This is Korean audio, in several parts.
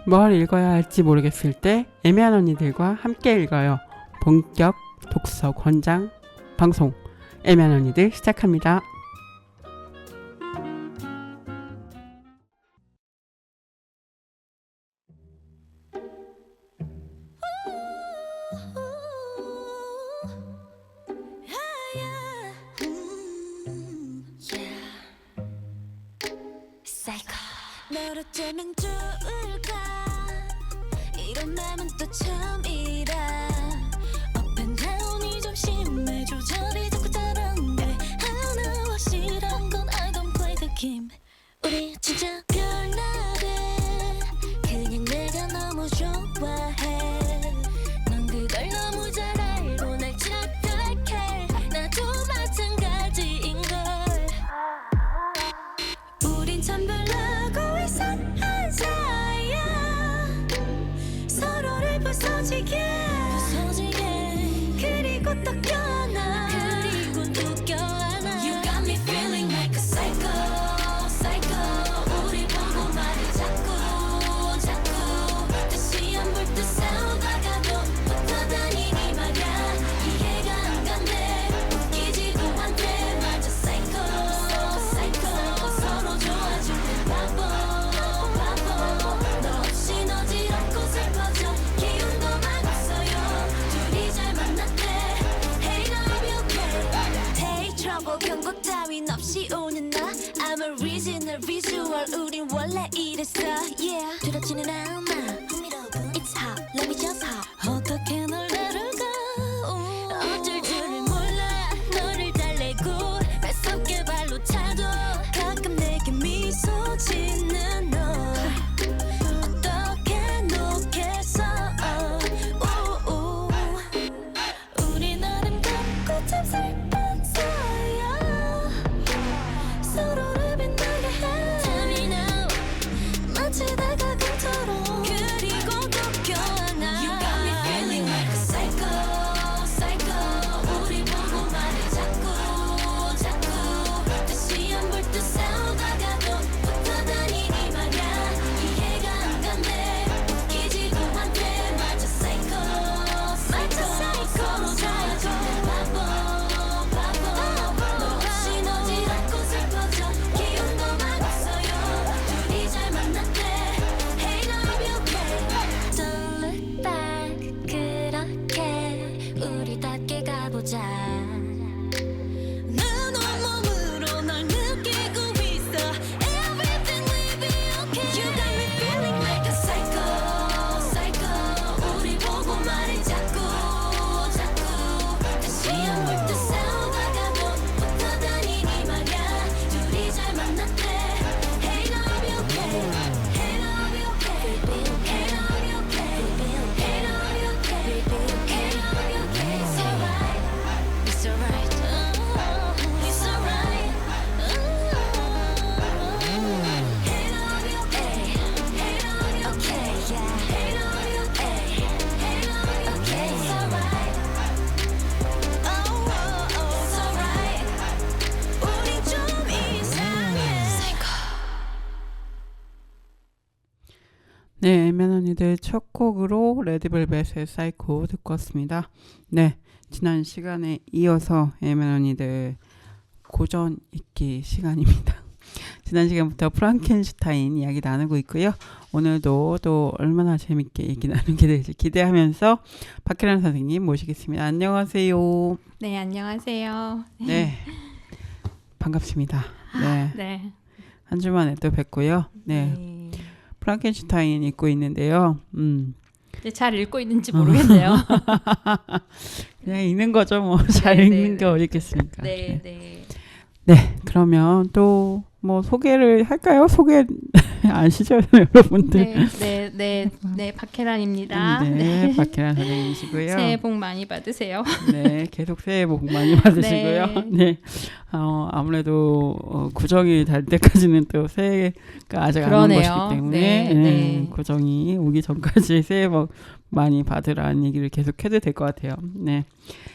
뭘 읽어야 할지 모르겠을 때 애매한 언니들과 함께 읽어요. 본격 독서 권장 방송 애매한 언니들 시작합니다. 널 어쩌면 좋을까 이런 맘은 또 처음이라 Up and down이 좀 심해 조절이 자꾸 다른데 하나 확실한 건 I don't play the game 우리 진짜 별나래 그냥 내가 너무 좋아해 넌 그걸 너무 잘 알고 날 착각해 나도 마찬가지인걸 우린 참 별나고 이상한 사이야 서로를 부서지게 그리고 또 껴안아 그리고 또 껴안아 You got me feeling like a psycho psycho 우리 보고 말을 자꾸 다시 안 볼 듯 싸우다가도 붙어다니니 말야 이해가 안 간대 웃기지도 않대 맞아 psycho psycho 서로 좋아질 때 바보 너 없이 어지럽고 슬퍼져 기운도 막 없어요 둘이 잘 만났대 Hey love you okay Hey trouble 경고 따윈 없이 오는 나 I'm a original visual 우린 원래 이랬어 Yeah 두렵지는 않아 It's hot let me just hop 어떻게 널 다룰까 어쩔 줄을 몰라 너를 달래고 뱃속에 발로 차도 가끔 내게 미소 짓는 너 어떻게 놓겠어 우리 나름 같고 참 슬픈 사이야 서로를 빛나게 해 Tell me now 마치 다가감처럼 그리고 또 껴안아 You got me feeling like a psycho psycho 우리 보고 말을 자꾸 다시 안 볼 듯 싸우다가도 붙어다니니 말야 이해가 안 간대 웃기지도 않대 맞아 psycho 서로 좋아질 때 바보 너 없이 어지럽고 슬퍼져 기운도 막 없어요 둘이 잘 만났대 Hey love you okay Don't look back 그렇게 우리답게 가보자 난 온몸으로 널 느끼고 있어 Everything will be okay You got me feeling like a psycho psycho 우리 보고 말을 자꾸 다시 안 볼 듯 싸우다가도 붙어다니니 말야 둘이 잘 만났대 Hey love you okay Hey love you okay Hey love you okay Hey love you okay Hey love you okay It's alright It's alright It's alright Hey love you okay Hey love you okay yeah Hey love you okay Hey love you okay It's alright It's alright 우리 좀 이상해 네, 애매한 언니들 첫 곡으로 레드벨벳의 사이코 듣고 왔습니다. 네, 지난 시간에 이어서 애매한 언니들 고전 읽기 시간입니다. 지난 시간부터 프랑켄슈타인 이야기 나누고 있고요. 오늘도 또 얼마나 재밌게 얘기 나누게 될지 기대하면서 박혜란 선생님 모시겠습니다. 안녕하세요. 네, 안녕하세요. 네, 반갑습니다. 네, 네. 한 주 만에 또 뵙고요. 네, 프랑켄슈타인 읽고 있는데요. 네, 잘 읽고 있는지 모르겠네요. 그냥 읽는 거죠. 뭐 잘 네, 읽는 네, 게 어렵겠습니까. 네, 네. 네, 그러면 또 뭐 소개를 할까요? 소개 아시죠, 여러분들? 네, 박혜란입니다. 네, 박혜란 선생님이시고요. 새해 복 많이 받으세요. 네, 계속 새해 복 많이 받으시고요. 네, 아무래도 구정이 달 때까지는 또 새해가 아직 안 온 그러네요. 것이기 때문에 네, 네. 구정이 오기 전까지 새해 복 많이 받으라는 얘기를 계속 해도 될 것 같아요. 네.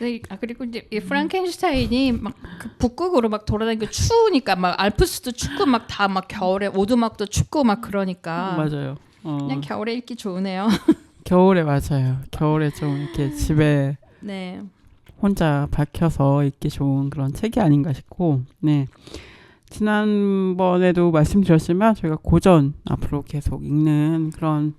네, 그리고 이제 이 프랑켄슈타인이 막 그 북극으로 막 돌아다니고 추우니까 막 알프스도 춥고 막 다 막 겨울에 오두막도 춥고 막 그러니까 맞아요. 그냥 겨울에 읽기 좋으네요. 겨울에 맞아요. 겨울에 좀 이렇게 집에 네. 혼자 박혀서 읽기 좋은 그런 책이 아닌가 싶고, 네. 지난번에도 말씀드렸지만 저희가 고전 앞으로 계속 읽는 그런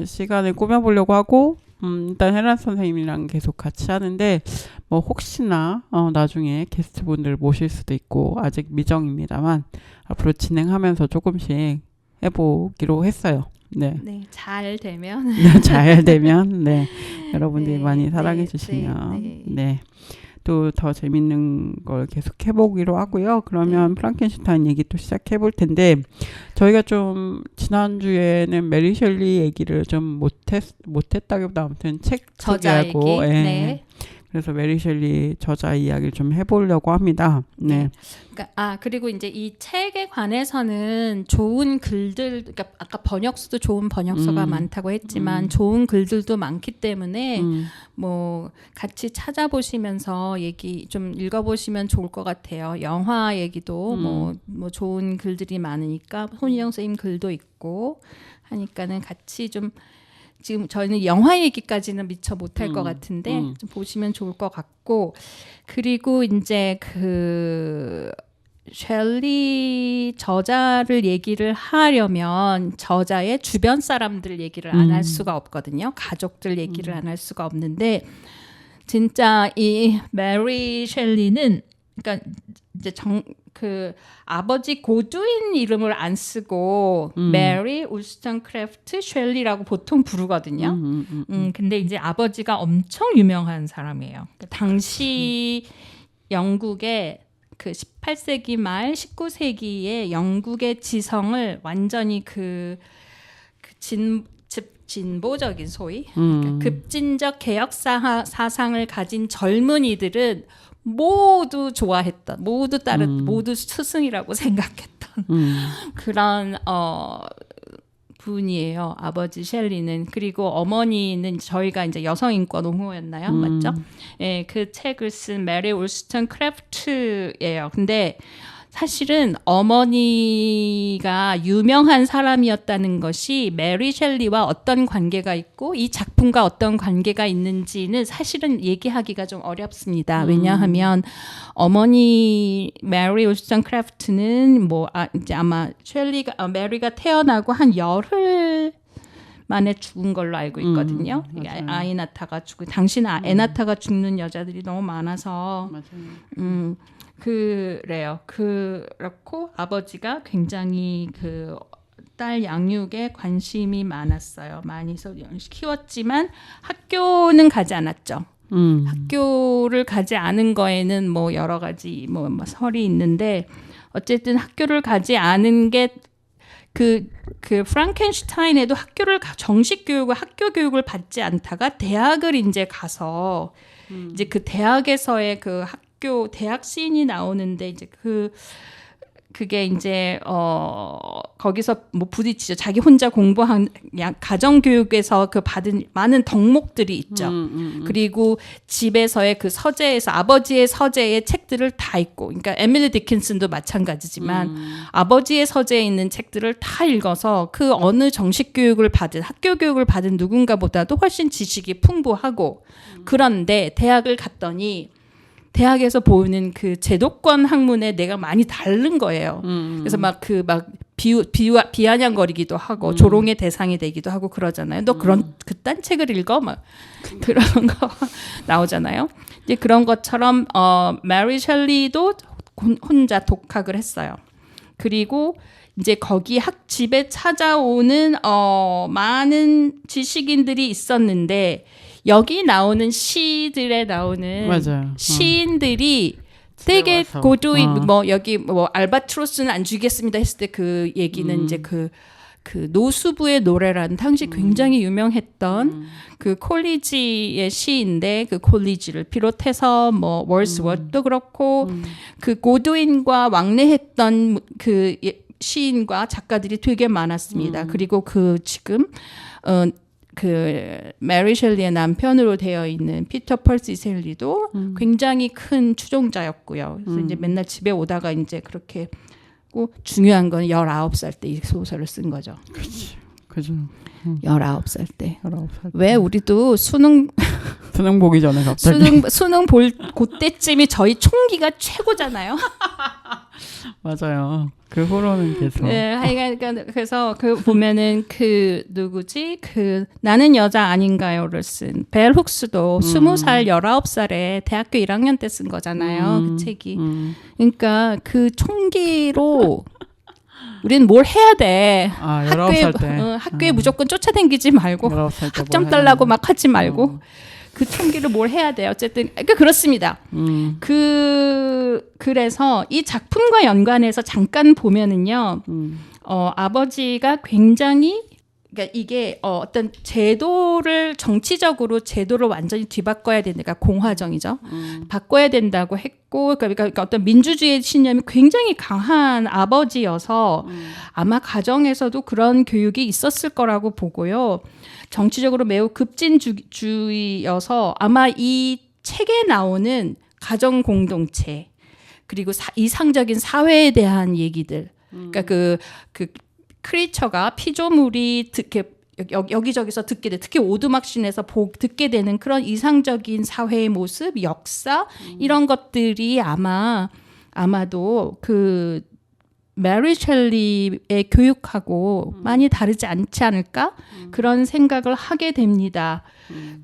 시간을 꾸며보려고 하고, 일단 혜란 선생님이랑 계속 같이 하는데 뭐 혹시나 나중에 게스트분들 모실 수도 있고 아직 미정입니다만 앞으로 진행하면서 조금씩 해보기로 했어요. 네. 네, 잘 되면 잘 되면 네 여러분들이 네, 많이 네, 사랑해 주시면 네. 네 또 더 재밌는 걸 계속 해보기로 하고요. 그러면 프랑켄슈타인 얘기 또 시작해 볼 텐데 저희가 좀 지난주에는 메리 셸리 얘기를 좀 못했다기보다 아무튼 책 저자 소개하고, 얘기. 예. 네. 그래서 메리 셸리 저자 이야기를 좀 해보려고 합니다. 네. 그러니까 그리고 이제 이 책에 관해서는 좋은 글들, 그러니까 아까 번역수도 좋은 번역서가 많다고 했지만 좋은 글들도 많기 때문에 뭐 같이 찾아보시면서 얘기 좀 읽어보시면 좋을 것 같아요. 영화 얘기도 뭐 좋은 글들이 많으니까 손희정 선생님 글도 있고 하니까는 같이 좀 지금 저희는 영화 얘기까지는 미처 못할 것 같은데 좀 보시면 좋을 것 같고 그리고 이제 그 셸리 저자를 얘기를 하려면 저자의 주변 사람들 얘기를 안 할 수가 없거든요. 가족들 얘기를 안 할 수가 없는데 진짜 이 메리 셸리는 그러니까 이제 그 아버지 고두인 이름을 안 쓰고 메리 울스턴크래프트 셸리라고 보통 부르거든요. 근데 이제 아버지가 엄청 유명한 사람이에요. 그러니까 당시 영국의 그 18세기 말 19세기의 영국의 지성을 완전히 진보적인 소위 그러니까 급진적 개혁 사상을 가진 젊은이들은 모두 좋아했던, 모두 스승이라고 생각했던 그런 분이에요. 아버지 셸리는. 그리고 어머니는 저희가 이제 여성인권 옹호였나요? 맞죠? 예, 그 책을 쓴 메리 울스턴 크래프트예요. 근데 사실은 어머니가 유명한 사람이었다는 것이 메리 셸리와 어떤 관계가 있고 이 작품과 어떤 관계가 있는지는 사실은 얘기하기가 좀 어렵습니다. 왜냐하면 어머니 메리 울스턴 크래프트는 이제 아마 메리가 태어나고 한 열흘 만에 죽은 걸로 알고 있거든요. 아이 낳다가 죽고 당신 애 낳다가 죽는 여자들이 너무 많아서 그래요. 그렇고 아버지가 굉장히 그 딸 양육에 관심이 많았어요. 많이 키웠지만 학교는 가지 않았죠. 학교를 가지 않은 거에는 뭐 여러 가지 뭐 설이 있는데 어쨌든 학교를 가지 않은 게 그 프랑켄슈타인에도 정식 교육을 학교 교육을 받지 않다가 대학을 이제 가서 이제 그 대학에서의 그 대학 시인이 나오는데 이제 그게 이제 거기서 뭐 부딪히죠. 자기 혼자 공부한 가정 교육에서 그 받은 많은 덕목들이 있죠. 그리고 집에서의 그 서재에서 아버지의 서재의 책들을 다 읽고, 그러니까 에밀리 디킨슨도 마찬가지지만 아버지의 서재에 있는 책들을 다 읽어서 그 어느 정식 교육을 받은 학교 교육을 받은 누군가보다도 훨씬 지식이 풍부하고 그런데 대학을 갔더니 대학에서 보이는 그 제도권 학문에 내가 많이 다른 거예요. 그래서 비아냥거리기도 하고 조롱의 대상이 되기도 하고 그러잖아요. 너 그딴 책을 읽어? 막 그런 거 나오잖아요. 이제 그런 것처럼 메리 셸리도 혼자 독학을 했어요. 그리고 이제 거기 집에 찾아오는 많은 지식인들이 있었는데 여기 나오는 시들에 나오는 맞아요. 시인들이 되게 고도인 여기 알바트로스는 안 죽이겠습니다 했을 때 그 얘기는 이제 그 노수부의 노래라는 당시 굉장히 유명했던 그 콜리지의 시인데 그 콜리지를 비롯해서 뭐 월스워트도 그렇고 그 고도인과 왕래했던 그 시인과 작가들이 되게 많았습니다. 그리고 지금 그 메리 셸리의 남편으로 되어 있는 피터 펄시 셸리도 굉장히 큰 추종자였고요. 그래서 이제 맨날 집에 오다가 이제 그렇게 고 중요한 건 19살 때 이 소설을 쓴 거죠. 그죠. 19살 때. 19살. 왜 우리도 수능 보기 전에 갑자기. 수능 볼 그때쯤이 저희 총기가 최고잖아요. 맞아요. 그 후로는 계속. 네, 하여간 그래서 그 보면은 그 누구지? 그 나는 여자 아닌가요를 쓴 벨 훅스도 20살, 19살에 대학교 1학년 때 쓴 거잖아요. 그 책이. 그러니까 그 총기로 우리는 뭘 해야 돼. 아, 19살 때. 학교에 무조건 쫓아다니지 말고 19살 때 학점 뭘 달라고 해야 막 하지 말고 그 총기를 뭘 해야 돼. 어쨌든 그렇습니다. 그래서 이 작품과 연관해서 잠깐 보면은요. 아버지가 굉장히 그러니까 이게 어떤 정치적으로 제도를 완전히 뒤바꿔야 되니까 공화정이죠. 바꿔야 된다고 했고 그러니까 어떤 민주주의 신념이 굉장히 강한 아버지여서 아마 가정에서도 그런 교육이 있었을 거라고 보고요. 정치적으로 매우 급진주의여서 아마 이 책에 나오는 가정 공동체 그리고 이상적인 사회에 대한 얘기들 그러니까 그 크리처가 피조물이 여기저기서 듣게 돼 특히 오두막신에서 듣게 되는 그런 이상적인 사회의 모습, 역사 이런 것들이 아마도 그 메리 셸리의 교육하고 많이 다르지 않지 않을까 그런 생각을 하게 됩니다.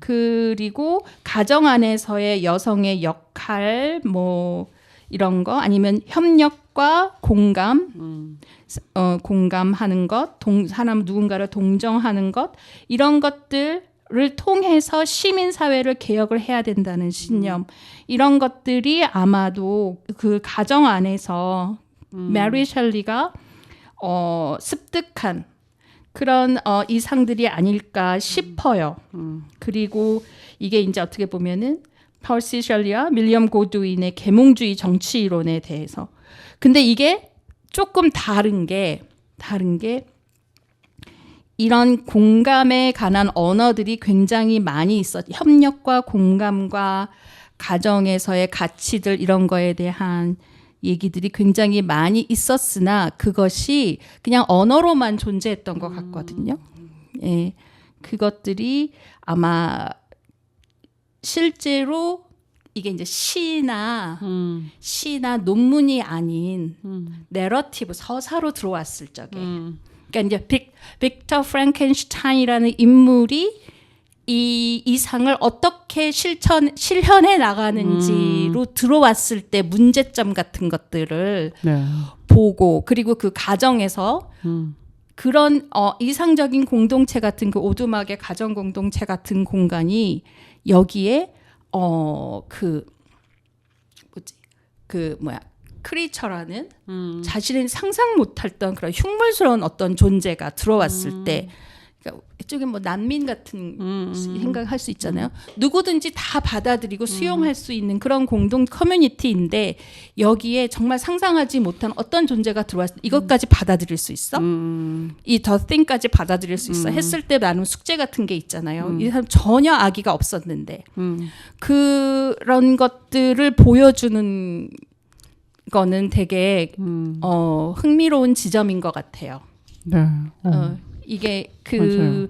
그리고 가정 안에서의 여성의 역할 뭐 이런 거 아니면 협력과 공감하는 것, 사람 누군가를 동정하는 것 이런 것들을 통해서 시민 사회를 개혁을 해야 된다는 신념 이런 것들이 아마도 그 가정 안에서 메리 셸리가 습득한 그런 이상들이 아닐까 싶어요. 그리고 이게 이제 어떻게 보면은 퍼시 셸리와 밀리엄 고드윈의 계몽주의 정치 이론에 대해서. 근데 이게 조금 다른 게 이런 공감에 관한 언어들이 굉장히 많이 협력과 공감과 가정에서의 가치들 이런 거에 대한 얘기들이 굉장히 많이 있었으나 그것이 그냥 언어로만 존재했던 것 같거든요. 예, 그것들이 아마 실제로 이게 이제 시나 논문이 아닌 내러티브 서사로 들어왔을 적에 그러니까 이제 빅터 프랑켄슈타인이라는 인물이 이 이상을 어떻게 실현해 나가는지로 들어왔을 때 문제점 같은 것들을 보고 그리고 그 가정에서 그런 이상적인 공동체 같은 그 오두막의 가정 공동체 같은 공간이 여기에 크리처라는 자신이 상상 못했던 그런 흉물스러운 어떤 존재가 들어왔을 때 그러니까 이쪽에 뭐 난민 같은 생각할 수 있잖아요. 누구든지 다 받아들이고 수용할 수 있는 그런 공동 커뮤니티인데 여기에 정말 상상하지 못한 어떤 존재가 들어왔을 때 이것까지 받아들일 수 있어? 이 더 띵까지 받아들일 수 있어? 했을 때 나는 숙제 같은 게 있잖아요. 이 사람 전혀 아기가 없었는데 그런 것들을 보여주는 거는 되게 흥미로운 지점인 것 같아요. 네. 이게 맞아요.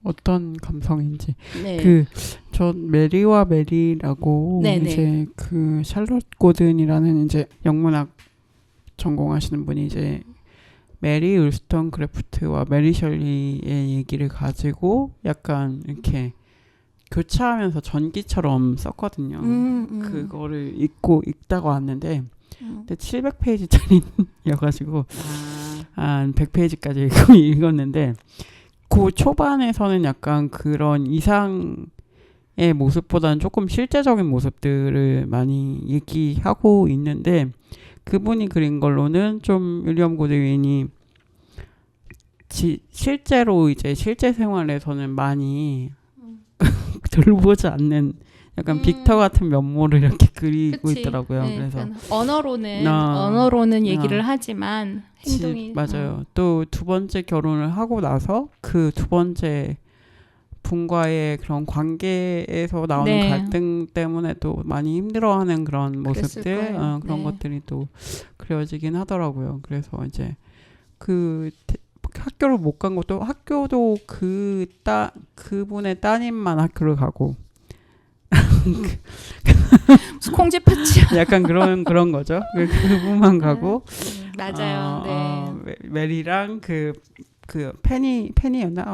어떤 감성인지. 네. 전 메리와 메리라고 네네. 이제 그 샬롯 고든이라는 이제 영문학 전공하시는 분이 이제 메리 울스턴 크래프트와 메리 셜리의 얘기를 가지고 약간 이렇게 교차하면서 전기처럼 썼거든요. 그거를 읽다가 왔는데 근데 700페이지짜리여가지고 한 100페이지까지 읽었는데 그 초반에서는 약간 그런 이상의 모습보다는 조금 실제적인 모습들을 많이 얘기하고 있는데 그분이 그린 걸로는 좀 윌리엄 고드윈이 실제로 이제 실제 생활에서는 많이 돌보지 않는 약간 빅터 같은 면모를 이렇게 그리고 그치. 있더라고요. 네, 그래서 언어로는 얘기를 하지만 행동이 맞아요. 또 두 번째 결혼을 하고 나서 그 두 번째 분과의 그런 관계에서 나오는 네. 갈등 때문에 또 많이 힘들어하는 그런 모습들 거예요. 그런 네. 것들이 또 그려지긴 하더라고요. 그래서 이제 학교를 못 간 것도 학교도 그분의 따님만 학교를 가고 콩쥐 파치. 약간 그런 거죠. 그분만 가고 맞아요. 네. 메리랑 그 페니였나?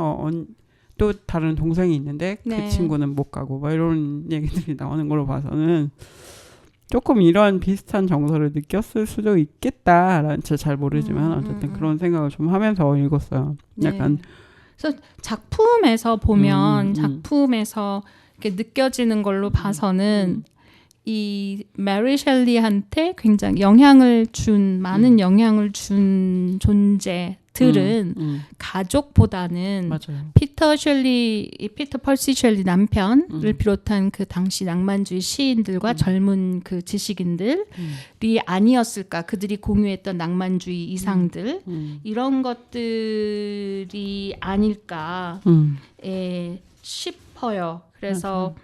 또 다른 동생이 있는데 네. 그 친구는 못 가고 뭐 이런 얘기들이 나오는 걸로 봐서는 조금 이런 비슷한 정서를 느꼈을 수도 있겠다라는 제가 잘 모르지만 어쨌든 그런 생각을 좀 하면서 읽었어요. 네. 약간 그래서 작품에서 보면 음. 작품에서 이렇게 느껴지는 걸로 봐서는 이 메리 셸리한테 굉장히 많은 영향을 준 존재들은 가족보다는 맞아요. 피터 펄시 셸리 남편을 비롯한 그 당시 낭만주의 시인들과 젊은 그 지식인들이 아니었을까. 그들이 공유했던 낭만주의 이상들 이런 것들이 아닐까 싶어요. 그래서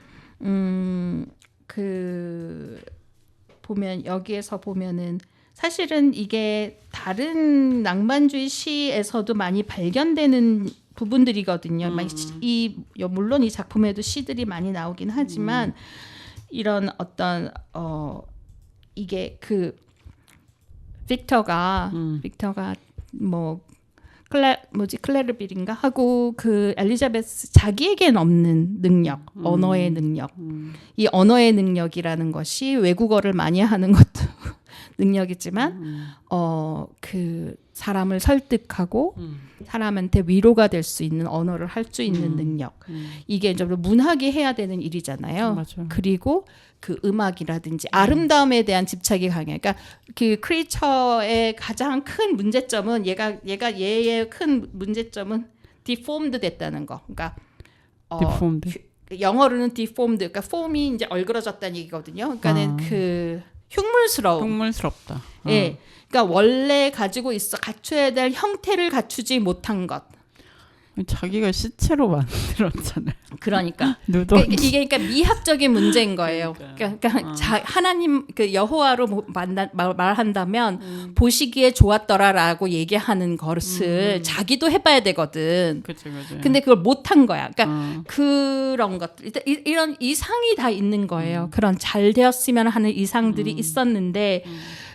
보면 여기에서 보면은 사실은 이게 다른 낭만주의 시에서도 많이 발견되는 부분들이거든요. 물론 이 작품에도 시들이 많이 나오긴 하지만 이런 어떤 이게 빅터가 뭐 클레르빌인가 하고 그 엘리자베스 자기에겐 없는 능력, 언어의 능력. 이 언어의 능력이라는 것이 외국어를 많이 하는 것도 능력이지만 그 사람을 설득하고 사람한테 위로가 될 수 있는 언어를 할 수 있는 능력. 이게 좀 문학이 해야 되는 일이잖아요. 맞아요. 그리고 그 음악이라든지 아름다움에 대한 집착이 강해요. 그러니까 그 크리처의 가장 큰 문제점은 얘의 큰 문제점은 deformed 됐다는 거. 그러니까 deformed. 영어로는 deformed. 그러니까 form이 이제 얼그러졌다는 얘기거든요. 그러니까는 그 흉물스럽다. 예. 그러니까 원래 갖춰야 될 형태를 갖추지 못한 것. 자기가 시체로 만들었잖아요. 그러니까 이게 그러니까 미학적인 문제인 거예요. 그러니까 하나님 그 여호와로 말한다면 보시기에 좋았더라라고 얘기하는 것을 자기도 해봐야 되거든. 그치. 근데 그걸 못한 거야. 그러니까 그런 것들 이런 이상이 다 있는 거예요. 그런 잘 되었으면 하는 이상들이 있었는데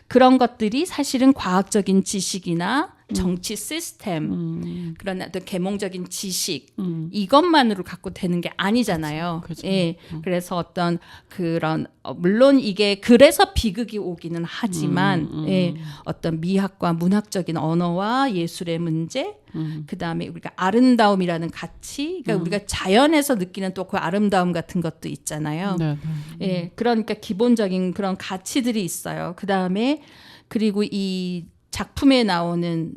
그런 것들이 사실은 과학적인 지식이나 정치 시스템 그런 어떤 계몽적인 지식 이것만으로 갖고 되는 게 아니잖아요. 그렇죠. 예. 그래서 어떤 그런 물론 이게 그래서 비극이 오기는 하지만 예. 어떤 미학과 문학적인 언어와 예술의 문제 그다음에 우리가 아름다움이라는 가치 그러니까 우리가 자연에서 느끼는 또 그 아름다움 같은 것도 있잖아요. 네. 예. 그러니까 기본적인 그런 가치들이 있어요. 그다음에 그리고 이 작품에 나오는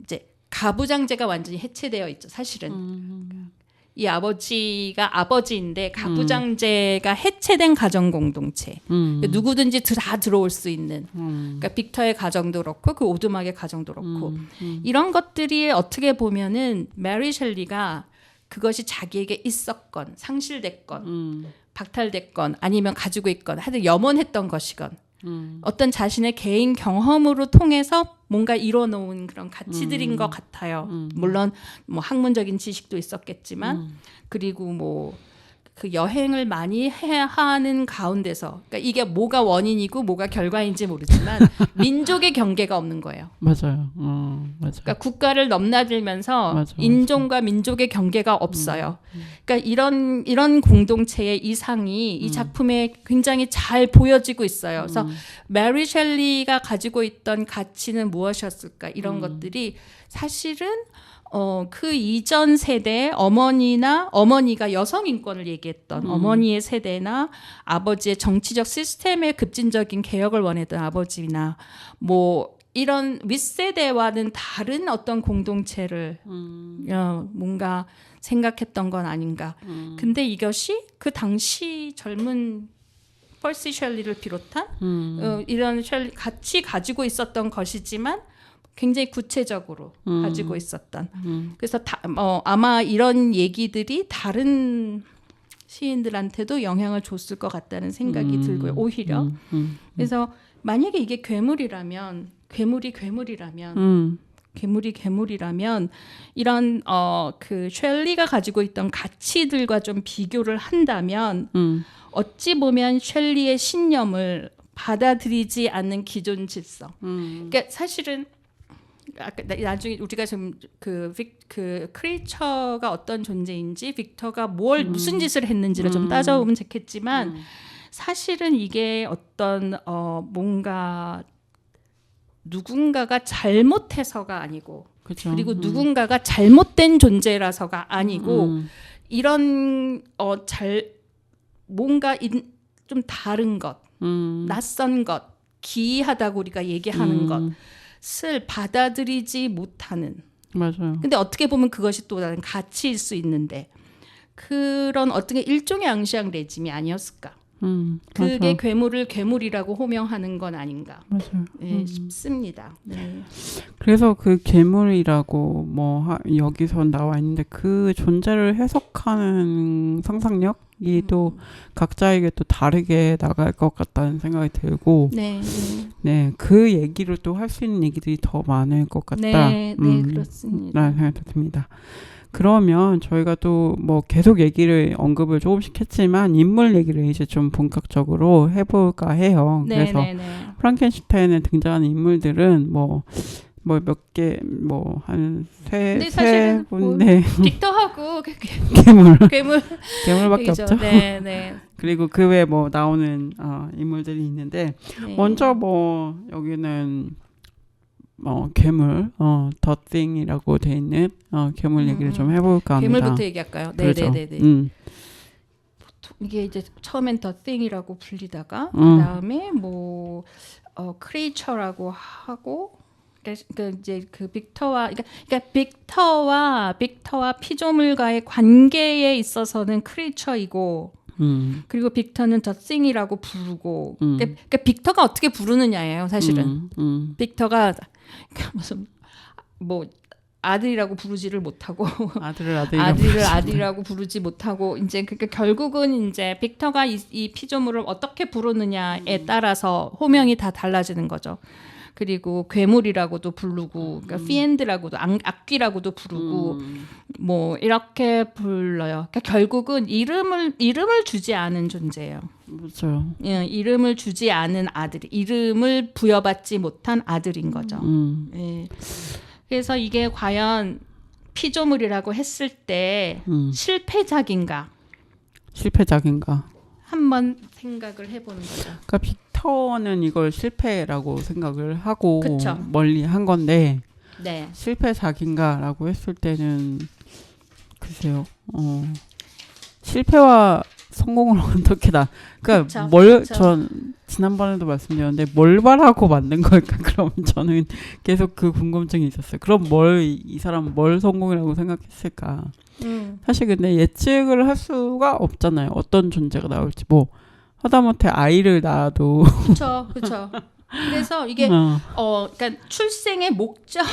이제 가부장제가 완전히 해체되어 있죠. 사실은 이 아버지가 아버지인데 가부장제가 해체된 가정 공동체. 그러니까 누구든지 다 들어올 수 있는. 그러니까 빅터의 가정도 그렇고 그 오두막의 가정도 그렇고 이런 것들이 어떻게 보면은 메리 셸리가 그것이 자기에게 있었건 상실됐건 박탈됐건 아니면 가지고 있건 하여튼 염원했던 것이건. 어떤 자신의 개인 경험으로 통해서 뭔가 이뤄놓은 그런 가치들인 것 같아요. 물론 뭐 학문적인 지식도 있었겠지만 그리고 뭐 그 여행을 많이 해야 하는 가운데서 그러니까 이게 뭐가 원인이고 뭐가 결과인지 모르지만 민족의 경계가 없는 거예요. 맞아요. 맞아요. 그러니까 국가를 넘나들면서 맞아. 인종과 민족의 경계가 없어요. 그러니까 이런 공동체의 이상이 이 작품에 굉장히 잘 보여지고 있어요. 그래서 메리 셸리가 가지고 있던 가치는 무엇이었을까? 이런 것들이 사실은 그 이전 세대 어머니가 여성 인권을 얘기했던 어머니의 세대나 아버지의 정치적 시스템의 급진적인 개혁을 원했던 아버지나 뭐 이런 윗세대와는 다른 어떤 공동체를 뭔가 생각했던 건 아닌가. 근데 이것이 그 당시 젊은 펄시 셸리를 비롯한 이런 셸리 같이 가지고 있었던 것이지만 굉장히 구체적으로 가지고 있었던. 그래서 아마 이런 얘기들이 다른 시인들한테도 영향을 줬을 것 같다는 생각이 들고요. 오히려. 그래서 만약에 이게 괴물이라면 이런 그 셸리가 가지고 있던 가치들과 좀 비교를 한다면 어찌 보면 셸리의 신념을 받아들이지 않는 기존 질서. 그러니까 사실은 아까 나중에 우리가 지금 그 크리처가 어떤 존재인지 빅터가 무슨 짓을 했는지를 좀 따져보면 좋겠지만 사실은 이게 어떤 뭔가 누군가가 잘못해서가 아니고 그쵸. 그리고 누군가가 잘못된 존재라서가 아니고 이런 뭔가 좀 다른 것, 낯선 것, 기이하다고 우리가 얘기하는 것을 받아들이지 못하는. 맞아요. 근데 어떻게 보면 그것이 또 다른 가치일 수 있는데 그런 어떤 일종의 앙시앙 레짐이 아니었을까? 그게 맞아. 괴물을 괴물이라고 호명하는 건 아닌가 맞아요. 싶습니다. 네. 그래서 그 괴물이라고 여기서 나와 있는데 그 존재를 해석하는 상상력이 또 각자에게 또 다르게 나갈 것 같다는 생각이 들고 네, 그 얘기를 또 할 수 있는 얘기들이 더 많을 것 같다. 네, 그렇습니다. 라는 생각이 듭니다. 그러면 저희가 또 계속 얘기를 언급을 조금씩 했지만 인물 얘기를 이제 좀 본격적으로 해볼까 해요. 그래서 프랑켄슈타인에 등장하는 인물들은 몇 개, 한 세 군데. 빅터하고 괴물밖에 없죠. 네. 그리고 그 외에 나오는 인물들이 있는데, 먼저 여기는 괴물, The Thing이라고 돼 있는 괴물 얘기를 좀 해볼까 합니다. 괴물부터 얘기할까요? 그렇죠. 네네네. 이게 이제 처음엔 The Thing이라고 불리다가 그 다음에 크리처라고 하고. 그러니까 이제 그 빅터와 빅터와 피조물과의 관계에 있어서는 크리처이고 그리고 빅터는 더 싱이라고 부르고 그러니까 빅터가 어떻게 부르느냐예요 사실은. 빅터가 무슨 아들이라고 부르지를 못하고 아들을 아들이라고 부르지 못하고 이제 그러니까 결국은 이제 빅터가 이 피조물을 어떻게 부르느냐에 따라서 호명이 다 달라지는 거죠. 그리고 괴물이라고도 부르고, 그러니까 피엔드라고도 악귀라고도 부르고, 이렇게 불러요. 그러니까 결국은 이름을 주지 않은 존재예요. 그렇죠. 예, 이름을 주지 않은 아들, 이름을 부여받지 못한 아들인 거죠. 예. 그래서 이게 과연 피조물이라고 했을 때 실패작인가? 한번 생각을 해보는 거죠. 그러니까 빅터는 이걸 실패라고 생각을 하고 그쵸. 멀리 한 건데 네. 실패작인가라고 했을 때는 글쎄요. 실패와 성공을 어떻게 그러니까 전 지난번에도 말씀드렸는데 뭘 말하고 만든 걸까? 그럼 저는 계속 그 궁금증이 있었어요. 그럼 이 사람은 뭘 성공이라고 생각했을까? 사실 근데 예측을 할 수가 없잖아요. 어떤 존재가 나올지 하다못해 아이를 낳아도 그렇죠. 그래서 이게 그러니까 출생의 목적을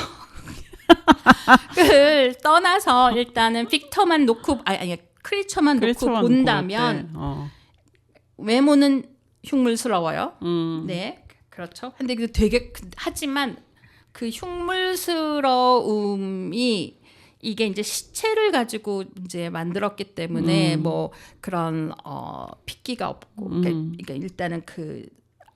떠나서 일단은 빅터만 놓고 크리처만 놓고 본다면 외모는 흉물스러워요. 네, 그렇죠. 근데 하지만 그 흉물스러움이 이게 이제 시체를 가지고 이제 만들었기 때문에 그런 핏기가 없고 그러니까 일단은 그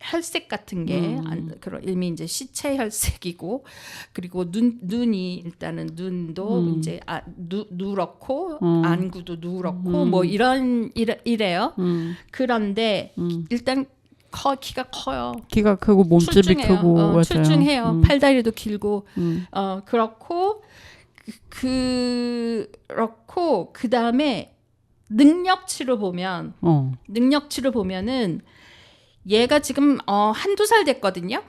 혈색 같은 게 그런 이미 이제 시체 혈색이고 그리고 눈이 일단은 눈도 이제 누렇고 안구도 누렇고 이래요. 그런데 일단 키가 커요. 키가 크고 몸집이 크고 출중해요. 팔다리도 길고 그렇고 그다음에 능력치로 보면은 얘가 지금 한두 살 됐거든요.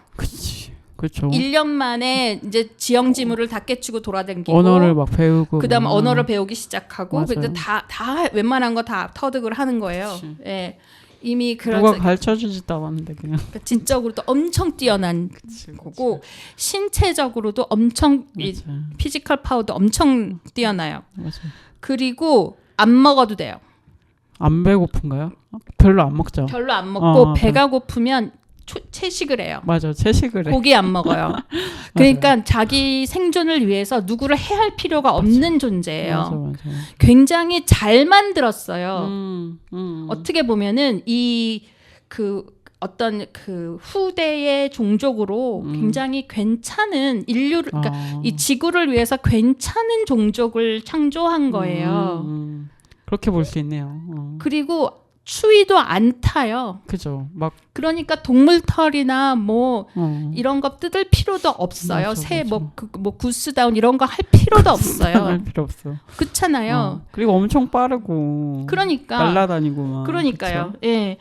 그렇죠. 1년 만에 이제 지형지물을 다 깨치고 돌아다니고 언어를 막 배우고 그다음 언어를 배우기 시작하고 맞아요. 다 웬만한 거 다 터득을 하는 거예요. 예. 이미 누가 그런 가르쳐주지도 않았는데 그냥. 진적으로도 엄청 뛰어난 거고 신체적으로도 엄청 이 맞아. 피지컬 파워도 엄청 뛰어나요. 맞아. 그리고 안 먹어도 돼요. 안 배고픈가요? 별로 안 먹죠. 별로 안 먹고 어, 배가 고프면 채식을 해요. 맞아. 채식을 해. 고기 안 먹어요. 그러니까 자기 생존을 위해서 누구를 해할 필요가 없는 존재예요. 맞아. 굉장히 잘 만들었어요. 음. 어떻게 보면은 이 그 어떤 그 후대의 종족으로 굉장히 괜찮은 인류를 그러니까 이 지구를 위해서 괜찮은 종족을 창조한 거예요. 그렇게 볼 수 있네요. 그리고 추위도 안 타요. 그죠. 막 그러니까 동물 털이나 뭐 이런 거 뜯을 필요도 없어요. 맞아, 새 맞아. 뭐 구스다운 이런 거 할 필요도 없어요. 할 필요 없어. 그렇잖아요. 그리고 엄청 빠르고. 그러니까 날라다니고 막. 그러니까요. 그쵸? 예.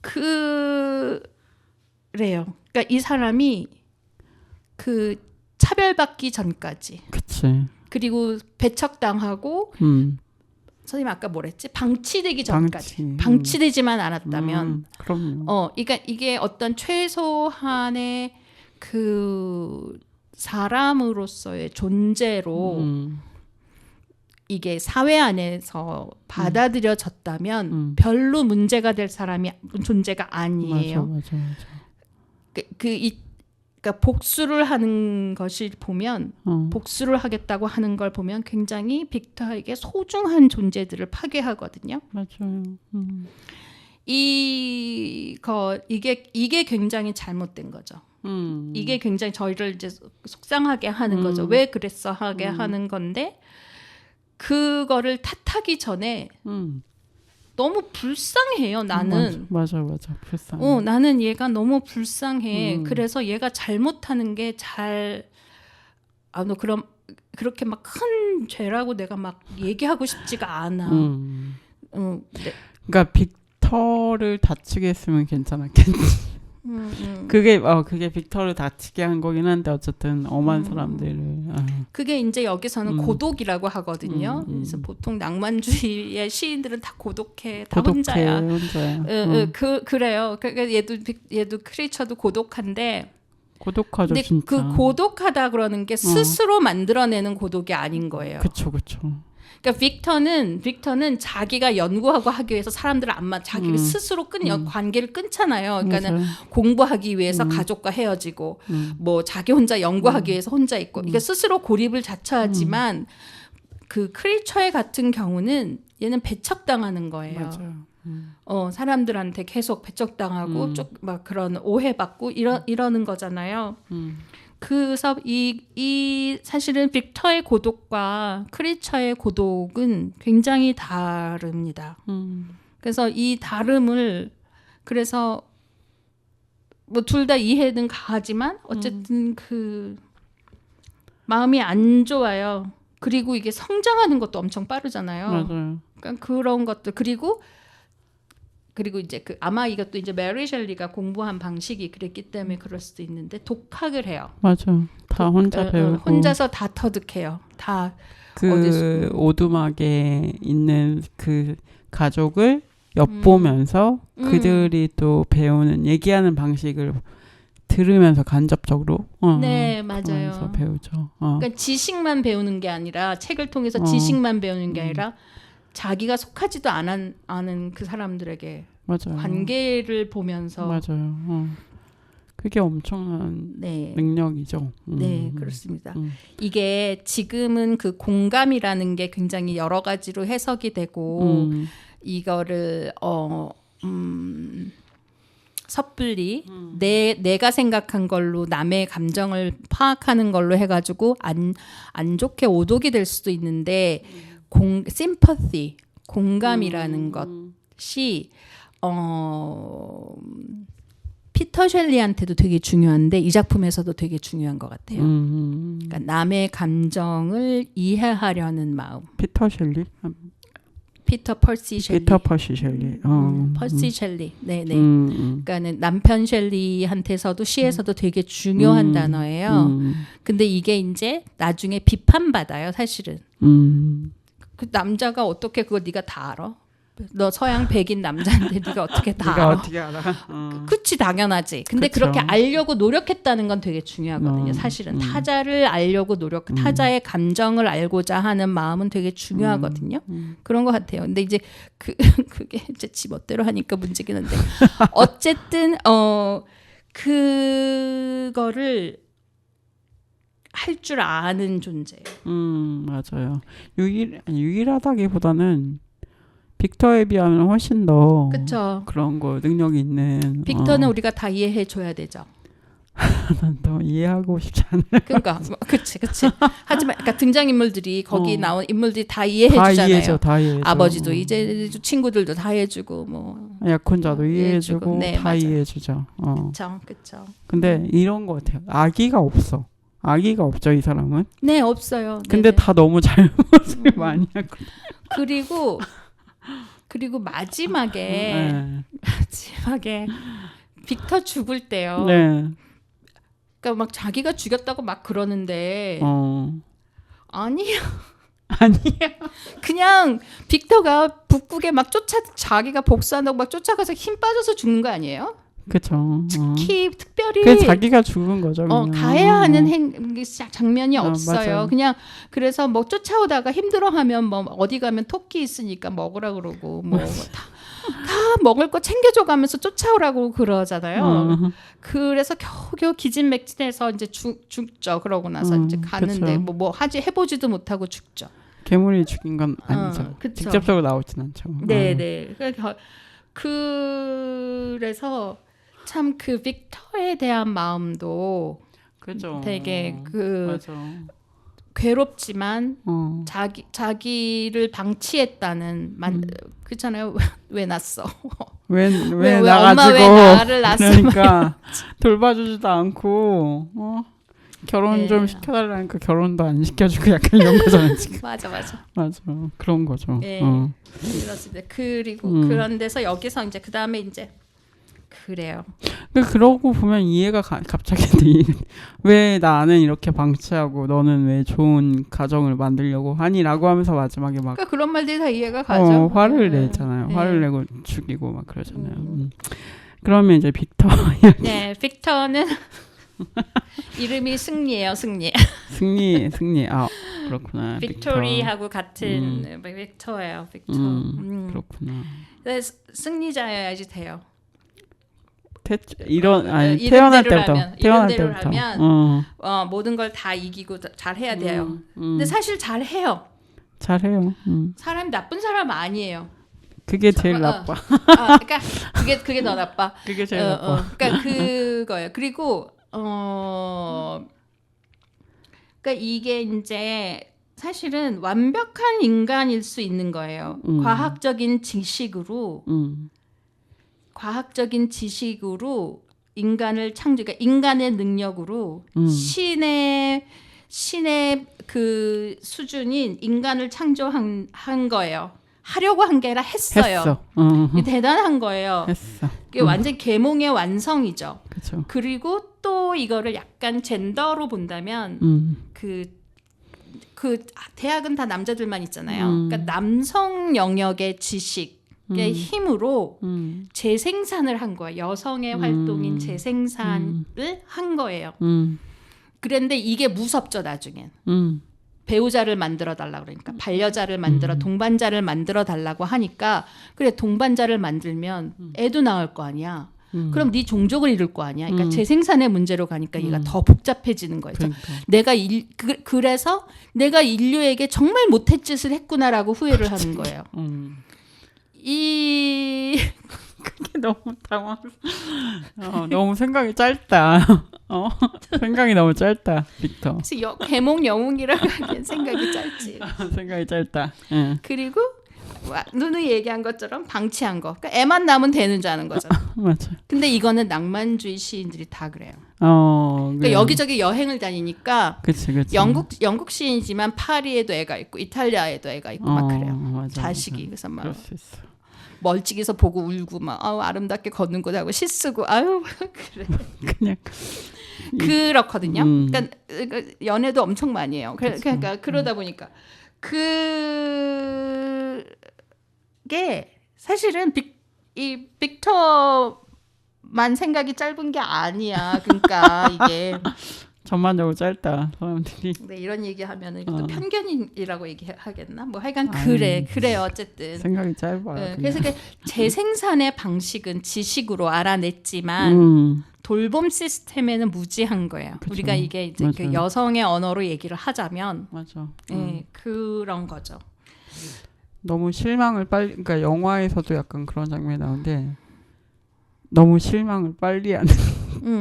그래요. 그러니까 이 사람이 그 차별받기 전까지 그치. 그리고 배척당하고 선생님 아까 뭐랬지? 방치되기 전까지 방치되지만 않았다면 그럼요. 그러니까 이게 어떤 최소한의 그 사람으로서의 존재로 이게 사회 안에서 받아들여졌다면 별로 문제가 될 사람이 존재가 아니에요. 맞아. 그러니까 복수를 하는 것을 보면 복수를 하겠다고 하는 걸 보면 굉장히 빅터에게 소중한 존재들을 파괴하거든요. 맞아요. 이게 굉장히 잘못된 거죠. 이게 굉장히 저희를 이제 속상하게 하는 거죠. 왜 그랬어 하게 하는 건데 그거를 탓하기 전에 너무 불쌍해요. 나는. 맞아. 불쌍해. 나는 얘가 너무 불쌍해. 그래서 얘가 잘못하는 게 너 그럼 그렇게 막 큰 죄라고 내가 막 얘기하고 싶지가 않아. 네. 그러니까 빅터를 다치게 했으면 괜찮았겠지. 그게 빅터를 다치게 한 거긴 한데 어쨌든 엄한 사람들을. 그게 이제 여기서는 고독이라고 하거든요. 그래서 보통 낭만주의의 시인들은 다 고독해, 다 혼자야. 그래요. 그러니까 얘도 크리처도 고독한데. 고독하죠, 근데 진짜. 그 고독하다 그러는 게 스스로 만들어내는 고독이 아닌 거예요. 그쵸. 그러니까 빅터는 자기가 연구하고 하기 위해서 사람들을 자기를 스스로 관계를 끊잖아요. 그러니까는 공부하기 위해서 가족과 헤어지고 뭐 자기 혼자 연구하기 위해서 혼자 있고 그러니까 스스로 고립을 자처하지만 그 크리처의 같은 경우는 얘는 배척당하는 거예요. 맞아요. 사람들한테 계속 배척당하고 막 그런 오해받고 이러는 거잖아요. 그래서 이 사실은 빅터의 고독과 크리처의 고독은 굉장히 다릅니다. 그래서 이 다름을 그래서 뭐 둘 다 이해는 가지만 어쨌든 그 마음이 안 좋아요. 그리고 이게 성장하는 것도 엄청 빠르잖아요. 맞아요. 그러니까 그런 것들 그리고 이제 아마 이것도 이제 메리 셸리가 공부한 방식이 그랬기 때문에 그럴 수도 있는데 독학을 해요. 맞아. 다 혼자 배우고. 혼자서 다 터득해요. 다 그 오두막에 있는 그 가족을 엿보면서 그들이 또 배우는 얘기하는 방식을 들으면서 간접적으로 네, 맞아요. 그러면서 배우죠. 그러니까 지식만 배우는 게 아니라 책을 통해서 지식만 배우는 게 아니라 자기가 속하지도 않은 그 사람들에게 맞아요. 관계를 보면서 맞아요. 그게 엄청난 능력이죠. 네, 그렇습니다. 이게 지금은 그 공감이라는 게 굉장히 여러 가지로 해석이 되고 이거를 섣불리 내가 생각한 걸로 남의 감정을 파악하는 걸로 해가지고 안 좋게 오독이 될 수도 있는데 sympathy 공감이라는 것이 피터 셸리한테도 되게 중요한데 이 작품에서도 되게 중요한 것 같아요. 그러니까 남의 감정을 이해하려는 마음. 피터 셸리? 피터 퍼시 셸리. 피터 퍼시 셸리. 퍼시 셸리. 네네. 그러니까는 남편 셸리한테서도 시에서도 되게 중요한 단어예요. 근데 이게 이제 나중에 비판받아요, 사실은. 그 남자가 어떻게 그걸 네가 다 알아? 너 서양 백인 남자인데 네가 어떻게 다 네가 알아? 어떻게 알아? 그치 당연하지. 근데 그쵸. 그렇게 알려고 노력했다는 건 되게 중요하거든요. 사실은 타자를 알려고 타자의 감정을 알고자 하는 마음은 되게 중요하거든요. 그런 것 같아요. 근데 이제 그게 이제 지 멋대로 하니까 문제긴 한데 어쨌든 그거를 할 줄 아는 존재예요. 맞아요. 유일하다기보다는 빅터에 비하면 훨씬 더 그렇죠. 그런 거 능력이 있는. 빅터는 우리가 다 이해해 줘야 되죠. 더 이해하고 싶지 않아요. 그러니까 그치. 하지만 그러니까 등장 인물들이 거기 나온 인물들이 다 이해해 다 주잖아요. 이해해줘, 다 이해해줘. 아버지도 이제 친구들도 다 해주고 뭐. 약혼자도 이해해주고. 이해해주고 네, 다 맞아요. 이해해주죠. 그쵸. 근데 이런 거 같아요. 아기가 없어. 아기가 없죠, 이 사람은. 네 없어요. 근데 네네. 다 너무 잘못을 많이 하고. 그리고 마지막에 네. 빅터 죽을 때요. 네. 그러니까 막 자기가 죽였다고 막 그러는데 아니야. 그냥 빅터가 북극에 막 자기가 복수한다고 막 쫓아가서 힘 빠져서 죽는 거 아니에요? 그쵸. 특별히 그게 자기가 죽은 거죠. 그냥. 가해야 하는 장면이 없어요. 맞아요. 그냥 그래서 뭐 쫓아오다가 힘들어하면 뭐 어디 가면 토끼 있으니까 먹으라 그러고 뭐 다 먹을 거 챙겨줘가면서 쫓아오라고 그러잖아요. 그래서 겨우겨우 기진맥진해서 이제 죽죠. 그러고 나서 이제 가는데 그쵸. 뭐 해보지도 못하고 죽죠. 괴물이 죽인 건 아니죠. 그쵸. 직접적으로 나오진 않죠. 네네. 그래서 참 그 빅터에 대한 마음도 그죠. 되게 맞아. 괴롭지만 자기를 방치했다는 그렇잖아요. 왜 낳았어? 왜 왜 나가지고 엄마 왜 나를 낳았어? 그러니까 돌봐주지도 않고 결혼 네. 좀 시켜달라니까 결혼도 안 시켜주고 약간 이런 거잖아요 지금. 맞아. 맞아 그런 거죠. 네. 그렇습니다. 그리고 그런 데서 여기서 이제 그 다음에 이제 그래요. 그러고 보면 이해가 갑자기 왜 나는 이렇게 방치하고 너는 왜 좋은 가정을 만들려고 하니라고 하면서 마지막에 막 그러니까 그런 말들이 다 이해가 가죠. 화를 네. 내잖아요. 네. 화를 내고 죽이고 막 그러잖아요. 그러면 이제 빅터 네, 빅터는 이름이 승리예요. 승리. 승리. 아 그렇구나. 빅토리하고 같은 빅터예요. 빅터. 그렇구나. 그래서 승리자여야지 돼요. 태어날 때부터 하면 모든 걸 다 이기고 잘 해야 돼요. 근데 사실 잘 해요. 잘해요. 사람이 나쁜 사람 아니에요. 그게 제일 나빠. 그러니까 그게 더 나빠. 그게 제일 나빠. 그러니까 그거예요. 그리고 그러니까 이게 이제 사실은 완벽한 인간일 수 있는 거예요. 과학적인 지식으로 인간을 그러니까 인간의 능력으로 신의 그 수준인 인간을 창조한 거예요. 하려고 한 게 아니라 했어요. 이게 대단한 거예요. 했어. 이게 완전 계몽의 완성이죠. 그렇죠. 그리고 또 이거를 약간 젠더로 본다면 그 대학은 다 남자들만 있잖아요. 그러니까 남성 영역의 지식의 힘으로 재생산을 한 거예요. 여성의 활동인 재생산을 한 거예요. 그런데 이게 무섭죠, 나중엔. 배우자를 만들어 달라 그러니까 반려자를 동반자를 만들어 달라고 하니까 그래 동반자를 만들면 애도 낳을 거 아니야. 그럼 네 종족을 이룰 거 아니야. 그러니까 재생산의 문제로 가니까 얘가 더 복잡해지는 거예요. 그러니까. 그래서 내가 인류에게 정말 못할 짓을 했구나라고 후회를 하는 거예요. 그게 너무 너무 생각이 짧다. 생각이 너무 짧다, 빅터. 그래서 계몽 영웅이라고 하기엔 생각이 짧지. 생각이 짧다. 응. 그리고 누누이 얘기한 것처럼 방치한 거. 그러니까 애만 낳으면 되는 줄 아는 거잖아. 맞아. 근데 이거는 낭만주의 시인들이 다 그래요. 그러니까 그러니까 여기저기 여행을 다니니까 그치. 영국 시인이지만 파리에도 애가 있고 이탈리아에도 애가 있고 막 그래요. 맞아, 자식이. 맞아. 그래서 막 그럴 수 있어. 멀찍이서 보고 울고 막 아름답게 걷는구나 하고 시 쓰고 그래. 그냥 그렇거든요. 그러니까 연애도 엄청 많이 해요. 그러니까 그러다 보니까 그게 사실은 이 빅터만 생각이 짧은 게 아니야. 그러니까 이게 전반적으로 짧다 사람들이. 네, 이런 얘기하면은 이것도 편견이라고 얘기하겠나? 뭐 하여간 아니, 그래 어쨌든. 생각이 짧아. 네, 그래서 재생산의 방식은 지식으로 알아냈지만 돌봄 시스템에는 무지한 거예요. 그쵸. 우리가 이게 이제 그 맞아요. 여성의 언어로 얘기를 하자면 맞아. 네, 그런 거죠. 너무 실망을 빨리, 그러니까 영화에서도 약간 그런 장면이 나오는데 너무 실망을 빨리 하는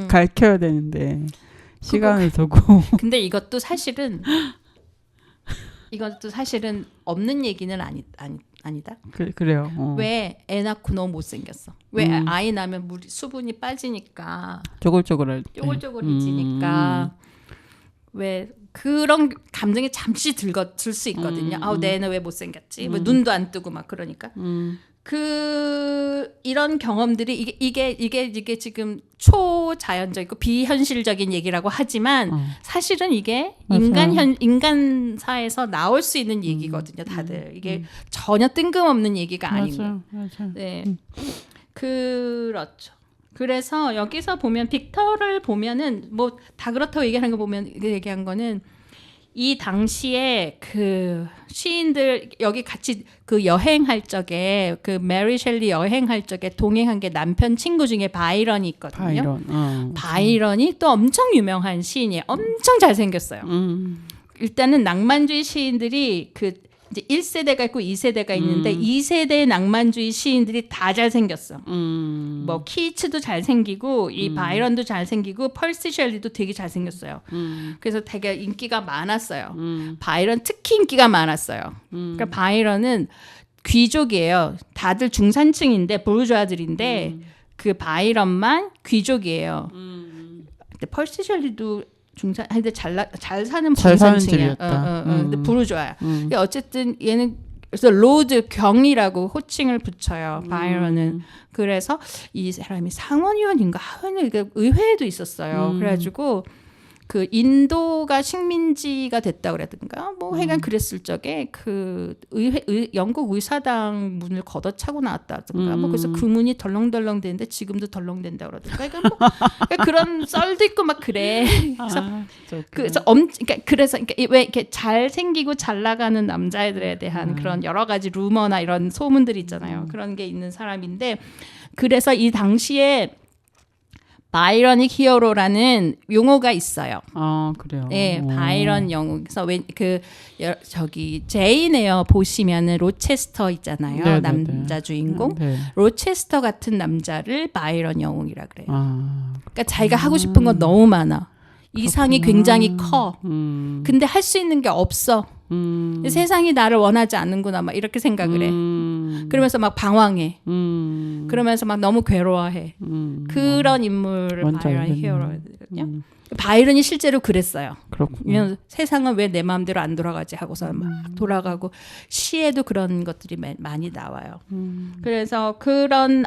가르쳐야 되는데 시간을 두고. 근데 이것도 사실은 없는 얘기는 아니다. 그래요. 왜 애 낳고 너무 못생겼어? 왜 아이 낳으면 수분이 빠지니까 쪼글쪼글할 때. 쪼글쪼글해지니까 왜 그런 감정이 잠시 들 수 있거든요. 아우 내 애는 왜 못생겼지? 뭐 눈도 안 뜨고 막 그러니까. 이런 경험들이 이게 지금 초자연적이고 비현실적인 얘기라고 하지만 사실은 이게 맞아요. 인간사에서 나올 수 있는 얘기거든요. 다들 이게 전혀 뜬금없는 얘기가 아닌 거예요. 맞아요. 네, 그렇죠. 그래서 여기서 보면 빅터를 보면은 뭐 다 그렇다고 얘기하는 거 보면 얘기한 거는 이 당시에 그 시인들 여기 같이 그 여행할 적에 그 메리 셸리 여행할 적에 동행한 게 남편 친구 중에 바이런이 있거든요. 바이런이 또 엄청 유명한 시인이에요. 엄청 잘생겼어요. 일단은 낭만주의 시인들이 그 이제 1세대가 있고 2세대가 있는데 2세대 낭만주의 시인들이 다 잘생겼어. 뭐 키츠도 잘생기고 이 바이런도 잘생기고 펄시 셸리도 되게 잘생겼어요. 그래서 되게 인기가 많았어요. 바이런 특히 인기가 많았어요. 그러니까 바이런은 귀족이에요. 다들 중산층인데 부르주아들인데 그 바이런만 귀족이에요. 근데 펄시 셸리도 근데 잘 사는 중산층이야. 근데 부르주아야. 근데 어쨌든 얘는 그래서 로드 경이라고 호칭을 붙여요. 바이런은. 그래서 이 사람이 상원의원인가 하원의 의회에도 있었어요. 그래가지고 그 인도가 식민지가 됐다 그랬던가 뭐 하여간 그랬을 적에 그 영국 의사당 문을 걷어차고 나왔다든가 뭐 그래서 그 문이 덜렁덜렁 되는데 지금도 덜렁댄다 그러던가 그러니까 뭐 그런 썰도 있고 막 그래. 그래서 왜 이렇게 잘 생기고 잘 나가는 남자애들에 대한 그런 여러 가지 루머나 이런 소문들이 있잖아요. 그런 게 있는 사람인데 그래서 이 당시에 바이러닉 히어로라는 용어가 있어요. 그래요. 네, 바이런 영웅. 그래서 저기 제인 에어 보시면은 로체스터 있잖아요. 네네네. 남자 주인공. 네. 로체스터 같은 남자를 바이런 영웅이라 그래요. 아, 그러니까 자기가 하고 싶은 건 너무 많아. 이상이 굉장히 커. 근데 할 수 있는 게 없어. 세상이 나를 원하지 않는구나 막 이렇게 생각을 해. 그러면서 막 방황해. 그러면서 막 너무 괴로워해. 그런 인물을 바이런 히어로거든요. 바이런이 실제로 그랬어요. 그렇군요. 세상은 왜 내 마음대로 안 돌아가지 하고서 막 돌아가고 시에도 그런 것들이 많이 나와요. 그래서 그런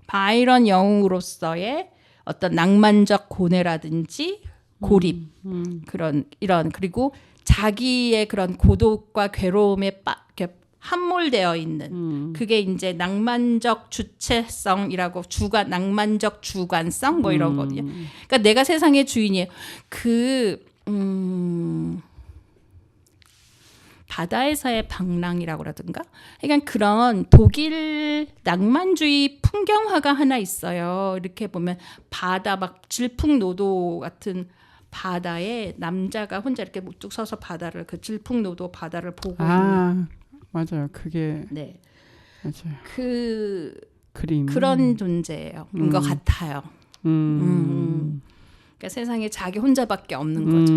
바이런 영웅으로서의 어떤 낭만적 고뇌라든지 고립 이런 그리고 자기의 그런 고독과 괴로움에 이렇게 함몰되어 있는 그게 이제 낭만적 주체성이라고 낭만적 주관성 뭐 이러거든요. 그러니까 내가 세상의 주인이에요. 바다에서의 방랑이라고 그러던가. 그러니까 그런 독일 낭만주의 풍경화가 하나 있어요. 이렇게 보면 바다 막 질풍노도 같은 바다에 남자가 혼자 이렇게 우뚝 서서 바다를 그 질풍노도 바다를 보고 있는. 맞아요. 그게 네. 맞아요. 그림 그런 존재예요. 것 같아요. 그러니까 세상에 자기 혼자밖에 없는 거죠.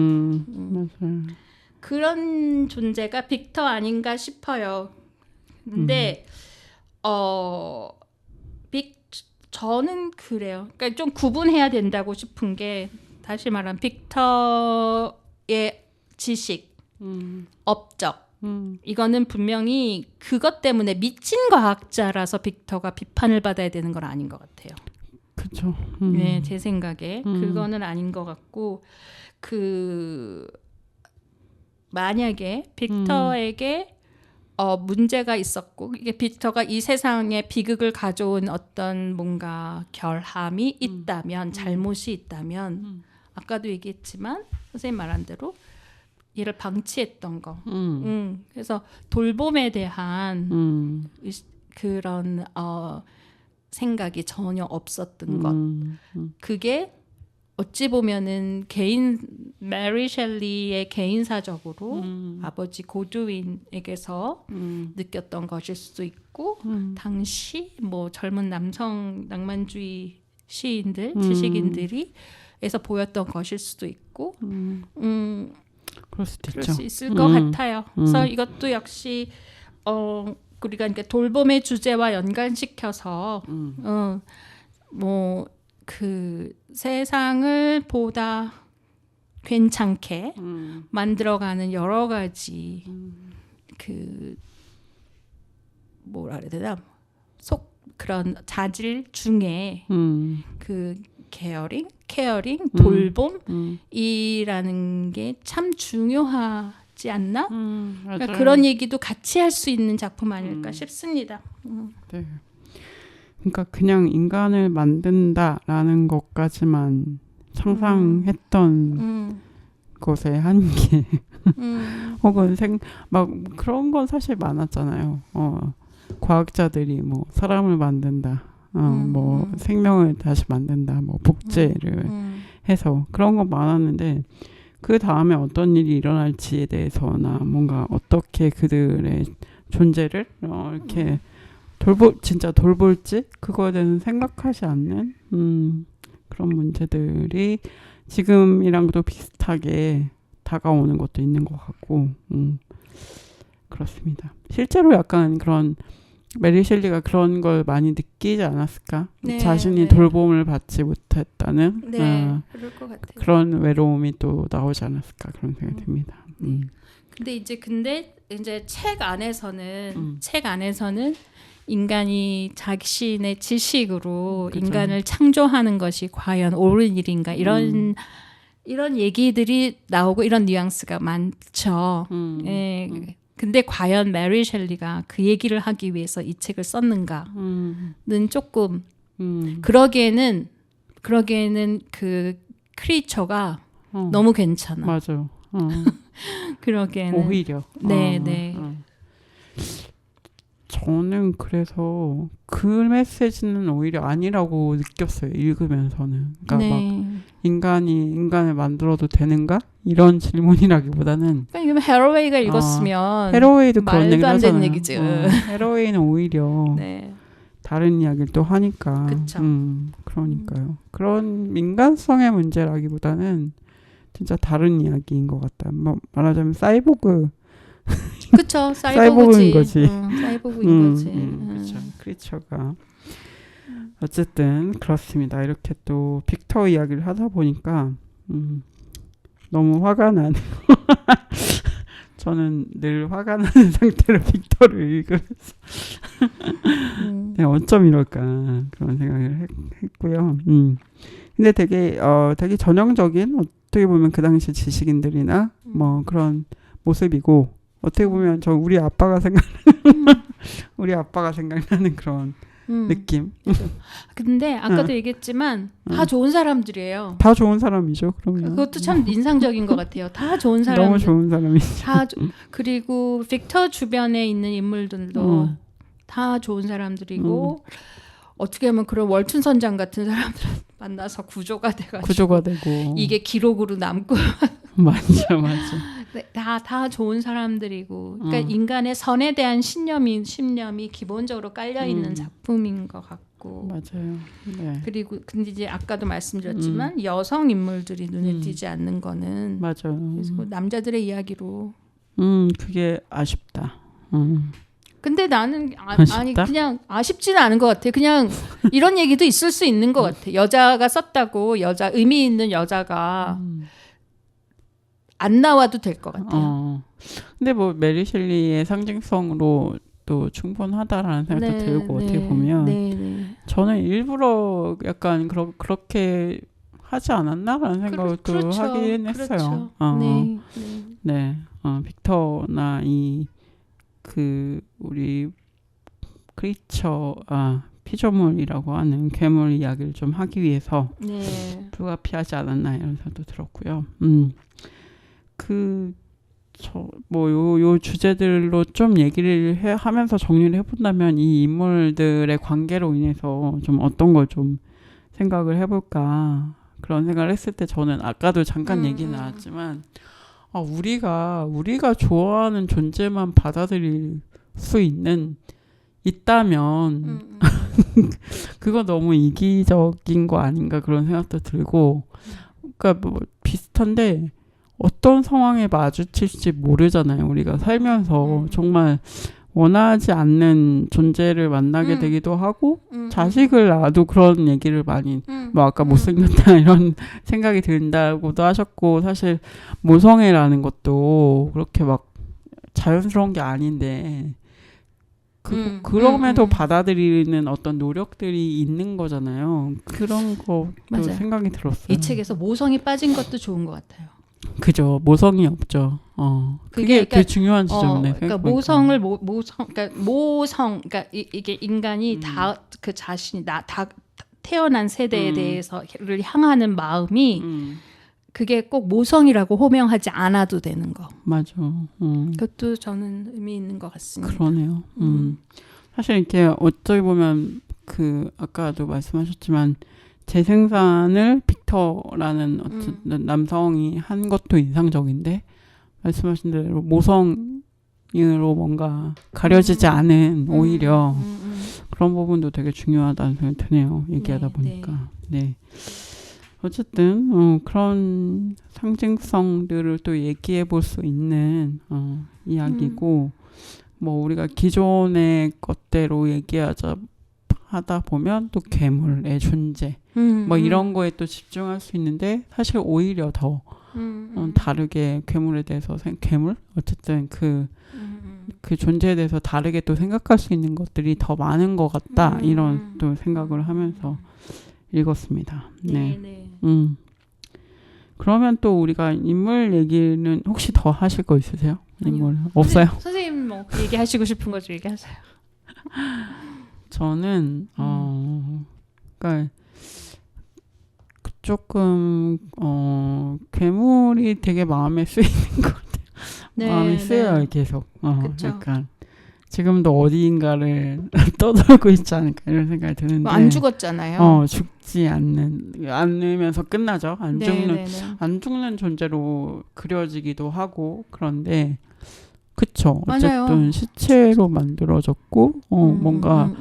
맞아요. 그런 존재가 빅터 아닌가 싶어요. 근데 저는 그래요. 그러니까 좀 구분해야 된다고 싶은 게 다시 말하면 빅터의 지식, 업적 이거는 분명히 그것 때문에 미친 과학자라서 빅터가 비판을 받아야 되는 건 아닌 것 같아요. 그렇죠. 네, 제 생각에 그거는 아닌 것 같고 만약에 빅터에게 문제가 있었고 이게 빅터가 이 세상에 비극을 가져온 어떤 뭔가 결함이 있다면 잘못이 있다면 아까도 얘기했지만 선생님 말한 대로 얘를 방치했던 거. 그래서 돌봄에 대한 그런 생각이 전혀 없었던 것. 그게 어찌 보면은 메리 셸리의 개인사적으로 아버지 고드윈에게서 느꼈던 것일 수도 있고 당시 뭐 젊은 남성 낭만주의 시인들, 지식인들이 에서 보였던 것일 수도 있고 그럴 수도 그럴 있죠. 수 있을 것 같아요. 그래서 이것도 역시 우리가 이렇게 돌봄의 주제와 연관시켜서 뭐 그 세상을 보다 괜찮게 만들어가는 여러 가지 그 뭐라 그래야 되나 그런 자질 중에 그 케어링, 돌봄이라는 게 참 중요하지 않나? 그러니까 그런 얘기도 같이 할 수 있는 작품 아닐까 싶습니다. 네. 그러니까 그냥 인간을 만든다라는 것까지만 상상했던 것의 한계 혹은 막 그런 건 사실 많았잖아요. 과학자들이 뭐 사람을 만든다, 뭐 생명을 다시 만든다, 뭐 복제를 해서 그런 건 많았는데 그 다음에 어떤 일이 일어날지에 대해서나 뭔가 어떻게 그들의 존재를 이렇게 진짜 돌볼지 그거에 대해서 생각하지 않는 그런 문제들이 지금이랑도 비슷하게 다가오는 것도 있는 것 같고 그렇습니다. 실제로 약간 그런 메리 셸리가 그런 걸 많이 느끼지 않았을까? 네, 자신이 네. 돌봄을 받지 못했다는 그럴 것 같아요. 그런 외로움이 또 나오지 않았을까 그런 생각이 듭니다. 근데 이제 책 안에서는 인간이 자신의 지식으로 그쵸. 인간을 창조하는 것이 과연 옳은 일인가 이런 얘기들이 나오고 이런 뉘앙스가 많죠. 예. 근데 과연 메리 셸리가 그 얘기를 하기 위해서 이 책을 썼는가는 조금 그러기에는 그 크리처가 너무 괜찮아. 맞아. 그러기에는 오히려. 네. 저는 그래서 그 메시지는 오히려 아니라고 느꼈어요. 읽으면서는. 그러니까 막 인간이 인간을 만들어도 되는가? 이런 질문이라기보다는 그러니까 헤러웨이가 읽었으면 헤러웨이도 그런 말도 얘기를 안 되는 하잖아요. 얘기죠. 헤러웨이는 오히려 네. 다른 이야기를 또 하니까. 그쵸. 그러니까요. 그런 민간성의 문제라기보다는 진짜 다른 이야기인 것 같다. 뭐 말하자면 사이보그. 그쵸. 사이보그인 거지. 사이보그인 거지. 그렇죠. 크리처가. 어쨌든 그렇습니다. 이렇게 또 빅터 이야기를 하다 보니까 너무 화가 나는 저는 늘 화가 나는 상태로 빅터를 읽으면서 네, 어쩜 이럴까 그런 생각을 했고요. 근데 되게 전형적인 어떻게 보면 그 당시 지식인들이나 뭐 그런 모습이고 어떻게 보면 우리 아빠가 생각나는 그런 느낌. 근데 아까도 얘기했지만 다 좋은 사람들이에요. 다 좋은 사람이죠. 그러면 그것도 참 인상적인 것 같아요. 다 좋은 사람들. 너무 좋은 사람이죠. 그리고 빅터 주변에 있는 인물들도 다 좋은 사람들이고 어떻게 보면 그런 월춘선장 같은 사람들 만나서 구조가 되고 이게 기록으로 남고 맞아. 네, 다 좋은 사람들이고 그러니까 인간의 선에 대한 신념이 기본적으로 깔려 있는 작품인 것 같고 맞아요. 네. 그리고 근데 이제 아까도 말씀드렸지만 여성 인물들이 눈에 띄지 않는 거는 맞아요. 그래서 남자들의 이야기로 그게 아쉽다. 근데 나는 아쉽다? 그냥 아쉽지는 않은 것 같아. 그냥 이런 얘기도 있을 수 있는 것 같아. 여자가 썼다고 의미 있는 여자가 안 나와도 될 것 같아요. 근데 뭐 메리 셸리의 상징성으로 또 충분하다라는 생각도 들고 어떻게 보면 저는 일부러 약간 그렇게 하지 않았나라는 생각도 하긴 했어요. 그렇죠. 빅터나 이 그 우리 피조물이라고 하는 괴물 이야기를 좀 하기 위해서 네. 불가피하지 않았나 이런 생각도 들었고요. 요 주제들로 좀 얘기를 하면서 정리를 해본다면 이 인물들의 관계로 인해서 좀 어떤 걸 좀 생각을 해볼까 그런 생각을 했을 때 저는 아까도 잠깐 얘기 나왔지만 우리가 좋아하는 존재만 받아들일 수 있다면 그거 너무 이기적인 거 아닌가 그런 생각도 들고 그러니까 뭐 비슷한데 어떤 상황에 마주칠지 모르잖아요. 우리가 살면서 정말 원하지 않는 존재를 만나게 되기도 하고 자식을 낳아도 그런 얘기를 많이 뭐 아까 못생겼다 이런 생각이 든다고도 하셨고 사실 모성애라는 것도 그렇게 막 자연스러운 게 아닌데 그럼에도 받아들이는 어떤 노력들이 있는 거잖아요. 그런 것도 맞아요. 생각이 들었어요. 이 책에서 모성이 빠진 것도 좋은 것 같아요. 그죠. 모성이 없죠. 그게 그러니까, 중요한 지점이네. 그러니까 그러니까 이게 인간이 다 그 자신이 다 태어난 세대에 대해서를 향하는 마음이 그게 꼭 모성이라고 호명하지 않아도 되는 거. 맞아. 그것도 저는 의미 있는 것 같습니다. 그러네요. 사실 이렇게 어쩌기 보면 아까도 말씀하셨지만 재생산을 빅터라는 어쨌든 남성이 한 것도 인상적인데 말씀하신 대로 모성으로 뭔가 가려지지 않은 오히려 그런 부분도 되게 중요하다는 생각이 드네요. 얘기하다 보니까. 네. 어쨌든 그런 상징성들을 또 얘기해 볼 수 있는 이야기고 뭐 우리가 기존의 것대로 하다 보면 또 괴물의 존재 뭐 이런 거에 또 집중할 수 있는데 사실 오히려 더 다르게 괴물에 대해서 괴물 어쨌든 그 존재에 대해서 다르게 또 생각할 수 있는 것들이 더 많은 것 같다 이런 또 생각을 하면서 읽었습니다. 네. 그러면 또 우리가 인물 얘기는 혹시 더 하실 거 있으세요? 인물 없어요? 선생님 뭐 얘기하시고 싶은 거 좀 얘기하세요. 저는 그러니까 조금 괴물이 되게 마음에 쓰이는 것 같아요. 마음이 쓰여요 계속. 약간 지금도 어디인가를 떠돌고 있지 않을까 이런 생각이 드는데 뭐 안 죽었잖아요. 죽지 않으면서 끝나죠. 안 죽는 존재로 그려지기도 하고 그런데 그쵸. 어쨌든 맞아요. 시체로 만들어졌고 뭔가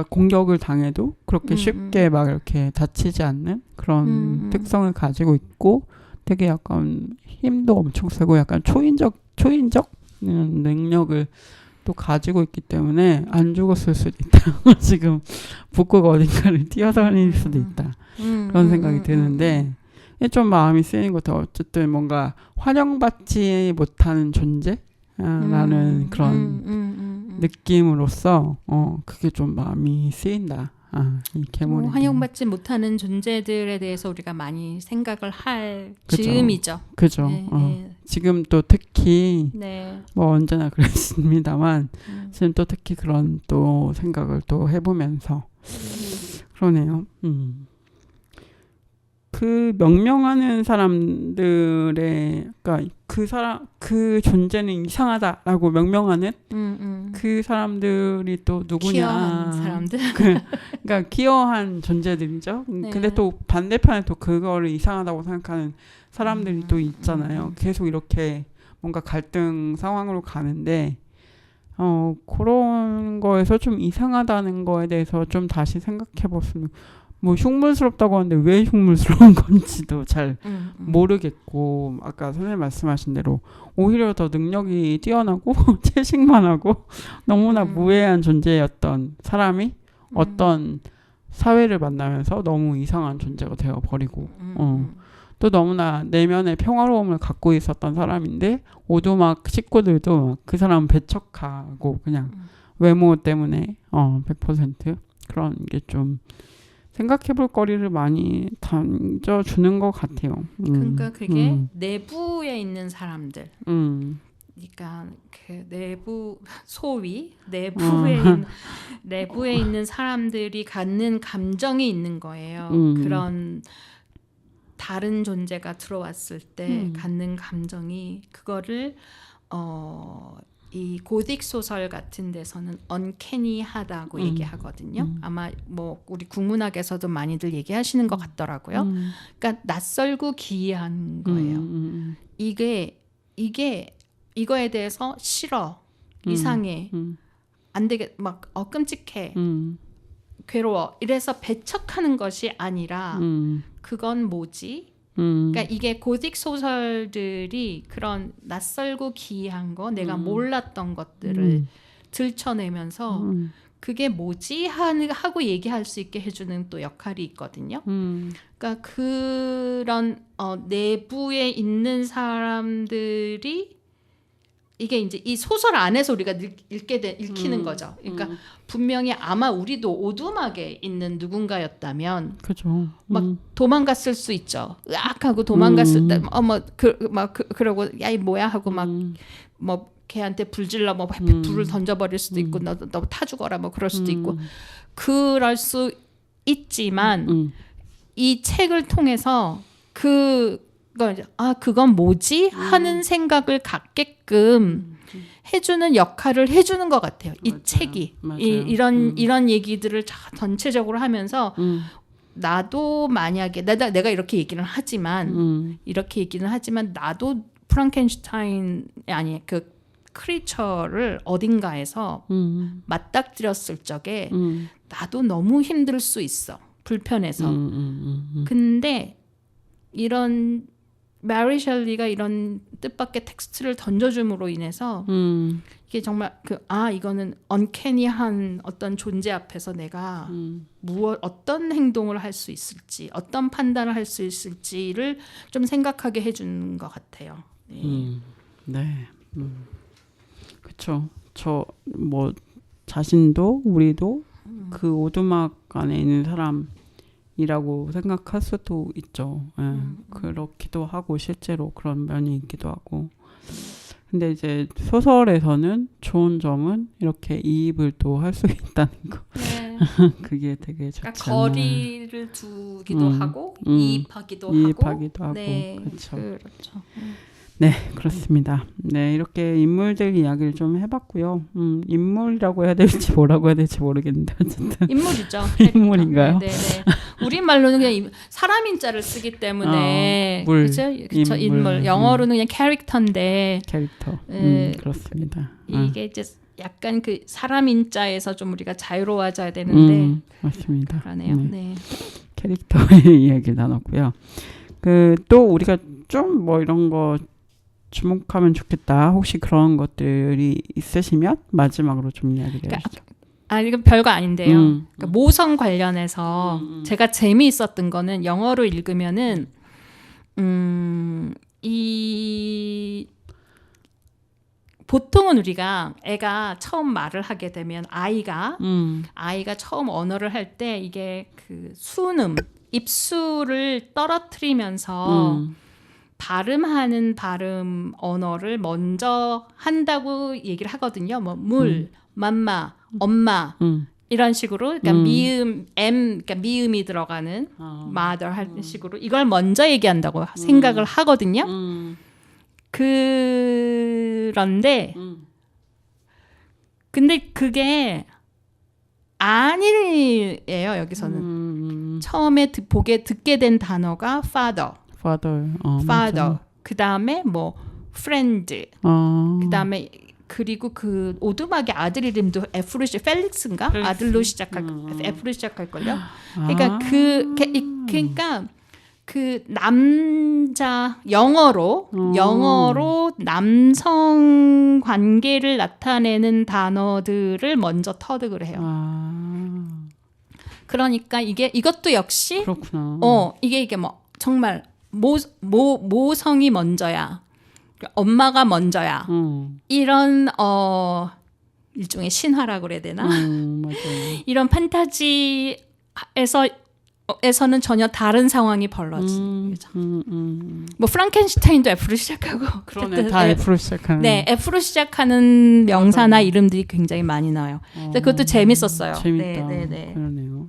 공격을 당해도 그렇게 쉽게 막 이렇게 다치지 않는 그런 특성을 가지고 있고 되게 약간 힘도 엄청 세고 약간 초인적 능력을 또 가지고 있기 때문에 안 죽었을 수도 있다. 지금 북극 어딘가를 뛰어다닐 수도 있다. 그런 생각이 드는데 좀 마음이 쓰이는 것 같아요. 어쨌든 뭔가 환영받지 못하는 존재라는 그런 느낌으로서 그게 좀 마음이 쓰인다. 이 괴물이 환영받지 못하는 존재들에 대해서 우리가 많이 생각을 할 즈음이죠. 그죠. 지금 또 특히 뭐 언제나 그렇습니다만 지금 또 특히 그런 또 생각을 또 해보면서 그러네요. 그 명명하는 사람들의 그러니까 그 존재는 이상하다라고 명명하는 그 사람들이 또 누구냐? 기여한 사람들. 그러니까 기여한 존재들이죠. 근데 또 반대편에 또 그거를 이상하다고 생각하는 사람들이 또 있잖아요. 계속 이렇게 뭔가 갈등 상황으로 가는데 그런 거에서 좀 이상하다는 거에 대해서 좀 다시 생각해 봤으면 뭐 흉물스럽다고 하는데 왜 흉물스러운 건지도 잘 모르겠고 아까 선생님 말씀하신 대로 오히려 더 능력이 뛰어나고 채식만 하고 너무나 무해한 존재였던 사람이 어떤 사회를 만나면서 너무 이상한 존재가 되어버리고 또 너무나 내면의 평화로움을 갖고 있었던 사람인데 오두막 식구들도 막 그 사람 배척하고 그냥 외모 때문에 100% 그런 게 좀 생각해볼 거리를 많이 던져주는 것 같아요. 그러니까 그게 내부에 있는 사람들 그러니까 그 내부 소위 내부에 있는 사람들이 갖는 감정이 있는 거예요. 그런 다른 존재가 들어왔을 때 갖는 감정이 그거를 이 고딕 소설 같은 데서는 언캐니하다고 얘기하거든요. 아마 뭐 우리 국문학에서도 많이들 얘기하시는 것 같더라고요. 그러니까 낯설고 기이한 거예요. 이거에 대해서 싫어, 이상해, 안 되게 막 끔찍해, 괴로워 이래서 배척하는 것이 아니라 그건 뭐지? 그러니까 이게 고딕 소설들이 그런 낯설고 기이한 거, 내가 몰랐던 것들을 들춰내면서 그게 뭐지? 하고 얘기할 수 있게 해주는 또 역할이 있거든요. 그러니까 그런 내부에 있는 사람들이 이게 이제 이 소설 안에서 우리가 읽히는 거죠. 그러니까 분명히 아마 우리도 오두막에 있는 누군가였다면, 그죠. 막 도망갔을 수 있죠. 으악 하고 도망갔을 때, 그러고 야 이 뭐야 하고 막 뭐 걔한테 불질러 뭐 불을 던져버릴 수도 있고 너 타 죽어라 뭐 그럴 수도 있고 그럴 수 있지만 이 책을 통해서 그건 뭐지? 하는 생각을 갖게끔 해주는 역할을 해주는 것 같아요. 이 책이. 이런 얘기들을 전체적으로 하면서 나도 만약에 내가 이렇게 얘기는 하지만 나도 프랑켄슈타인이 아니 그 크리처를 어딘가에서 맞닥뜨렸을 적에 나도 너무 힘들 수 있어. 불편해서. 근데 이런 메리 셸리가 이런 뜻밖의 텍스트를 던져줌으로 인해서 이게 정말 이거는 언캐니한 어떤 존재 앞에서 내가 어떤 행동을 할 수 있을지, 어떤 판단을 할 수 있을지를 좀 생각하게 해주는 것 같아요. 네, 그렇죠. 저 뭐 자신도 우리도 그 오두막 안에 있는 사람이라고 생각할 수도 있죠. 그렇기도 하고 실제로 그런 면이 있기도 하고. 근데 이제 소설에서는 좋은 점은 이렇게 이입을 또 할 수 있다는 거. 네. 그게 되게 좋잖아요. 그러니까 거리를 두기도 하고 이입하기도 하고. 네, 그렇죠. 그렇죠. 네, 그렇습니다. 네, 이렇게 인물들 이야기를 좀 해봤고요. 인물이라고 해야 될지 뭐라고 해야 될지 모르겠는데 어쨌든 인물이죠. 인물인가요? 네. 우리말로는 그냥 사람인자를 쓰기 때문에 그렇죠. 인물. 영어로는 그냥 캐릭터인데. 캐릭터. 그렇습니다. 이게 이제 약간 그 사람인자에서 좀 우리가 자유로워져야 되는데. 맞습니다. 그러네요. 네. 캐릭터의 이야기를 나눴고요. 또 우리가 좀 뭐 이런 거 주목하면 좋겠다. 혹시 그런 것들이 있으시면 마지막으로 좀 이야기를 해주시죠. 이건 별거 아닌데요. 그러니까 모성 관련해서 제가 재미있었던 거는 영어로 읽으면은 보통은 우리가 애가 처음 말을 하게 되면 아이가 처음 언어를 할 때 이게 그 순음 입술을 떨어뜨리면서 발음하는 발음 언어를 먼저 한다고 얘기를 하거든요. 뭐 물, 맘마, 엄마 이런 식으로 그러니까 그러니까 미음이 들어가는 mother 하는 식으로 이걸 먼저 얘기한다고 생각을 하거든요. 그런데 근데 그게 아니에요. 여기서는 처음에 듣게 된 단어가 father. 그 다음에 뭐 friend, 그 다음에 그리고 그 오두막의 아들 이름도 F로 펠릭스인가 아들로 F로 시작할걸요. 그러니까 그러니까 그 남자 영어로 남성 관계를 나타내는 단어들을 먼저 터득을 해요. 그러니까 이것도 역시 그렇구나. 이게 뭐 정말 모성이 먼저야. 엄마가 먼저야. 이런 일종의 신화라고 그래야 되나? 맞아요. 이런 판타지에서 에서는 전혀 다른 상황이 벌어지죠. 뭐 프랑켄슈타인도 F로 시작하고 그러네. 어쨌든 다 F로 시작하는. 네, F로 시작하는 명사나 이름들이 굉장히 많이 나와요. 근데 그것도 재밌었어요. 재밌다. 네. 그러네요.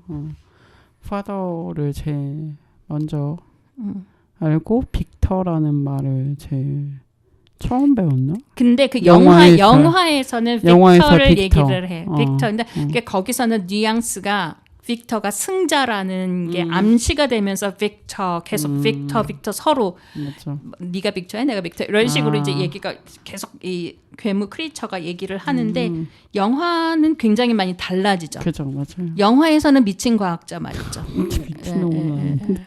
father를 제일 먼저 알고 빅터라는 말을 제일 처음 배웠나? 근데 그 영화에서. 영화에서는 영화에서 빅터를 빅터. 얘기를 해. 빅터. 근데 그게 거기서는 뉘앙스가 빅터가 승자라는 게 암시가 되면서 빅터 계속 빅터 서로 맞죠. 네가 빅터야 내가 빅터 이런 식으로 이제 얘기가 계속 이 괴물 크리처가 얘기를 하는데 영화는 굉장히 많이 달라지죠. 그죠, 맞아요. 영화에서는 미친 과학자 말이죠. 미친놈은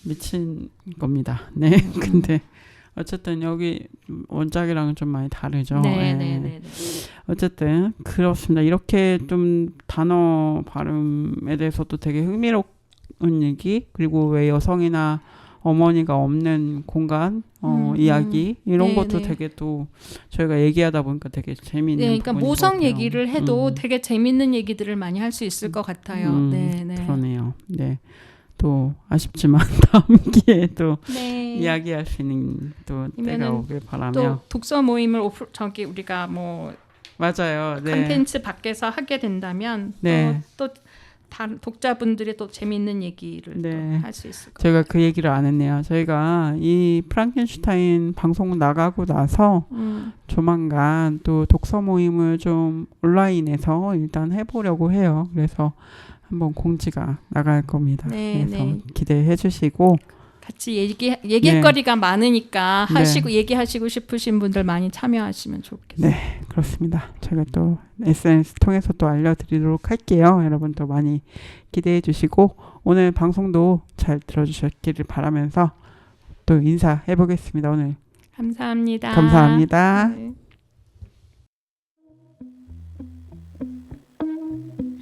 미친 겁니다. 네, 근데 어쨌든 여기 원작이랑은 좀 많이 다르죠. 네. 어쨌든 그렇습니다. 이렇게 좀 단어 발음에 대해서도 되게 흥미로운 얘기, 그리고 왜 여성이나 어머니가 없는 공간 이야기 이런 것도 되게 또 저희가 얘기하다 보니까 되게 재미있는 그러니까 부분인 모성 것 같아요. 얘기를 해도 되게 재밌는 얘기들을 많이 할 수 있을 것 같아요. 네. 그러네요. 네. 또 아쉽지만 다음 기회에 또 네. 이야기할 수 있는 또 때가 아니면은 오길 바라며. 또 독서 모임을 저기 우리가 뭐 맞아요. 네. 컨텐츠 밖에서 하게 된다면 네. 또 다른 독자분들이 또 재미있는 얘기를 네. 할 수 있을 것 제가 그 얘기를 안 했네요. 저희가 이 프랑켄슈타인 방송 나가고 나서 조만간 또 독서 모임을 좀 온라인에서 일단 해보려고 해요. 그래서 한번 공지가 나갈 겁니다. 네, 그래서 네. 기대해 주시고 같이 얘기거리가 많으니까 네. 얘기하시고 싶으신 분들 많이 참여하시면 좋겠어요. 네, 그렇습니다. 제가 또 SNS 통해서 또 알려드리도록 할게요. 여러분 또 많이 기대해 주시고 오늘 방송도 잘 들어주셨기를 바라면서 또 인사해 보겠습니다. 오늘 감사합니다. 감사합니다. 네.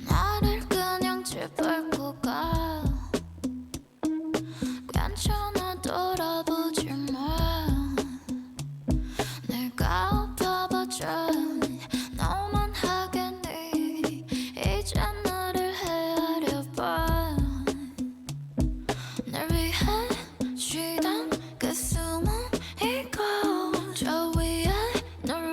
나를 그냥 짓밟고 가 괜찮아 돌아보지 마 내가 아파봤자 너만 하겠니 이제 나를 헤아려봐 날 위해 쉬던 그 숨은 이곳 저 위에 널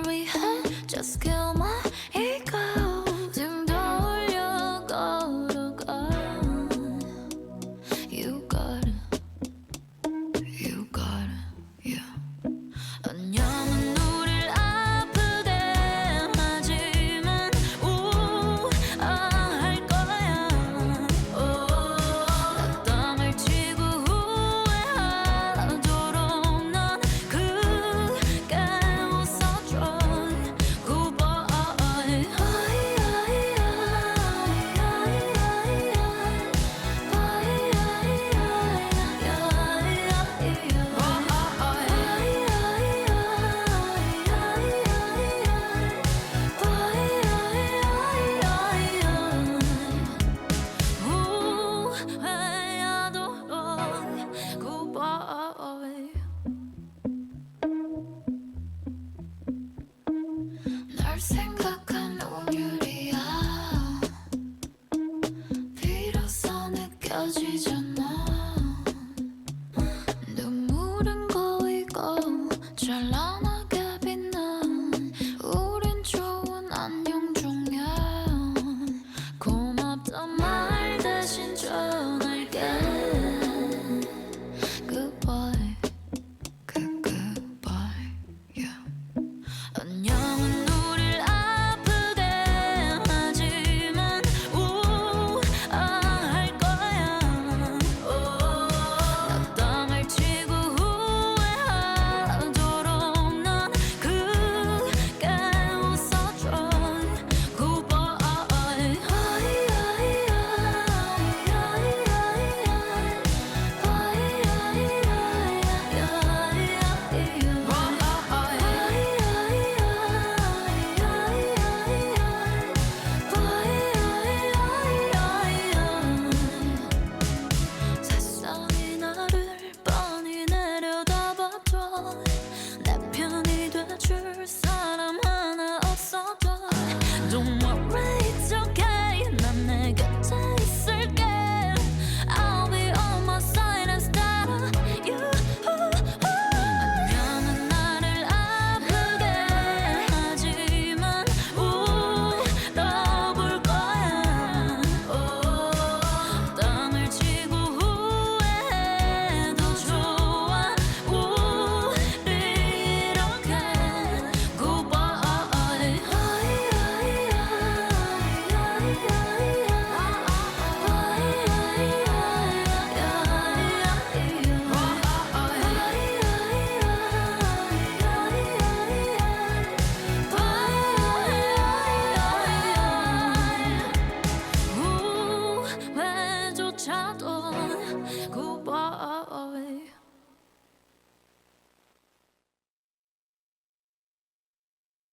차도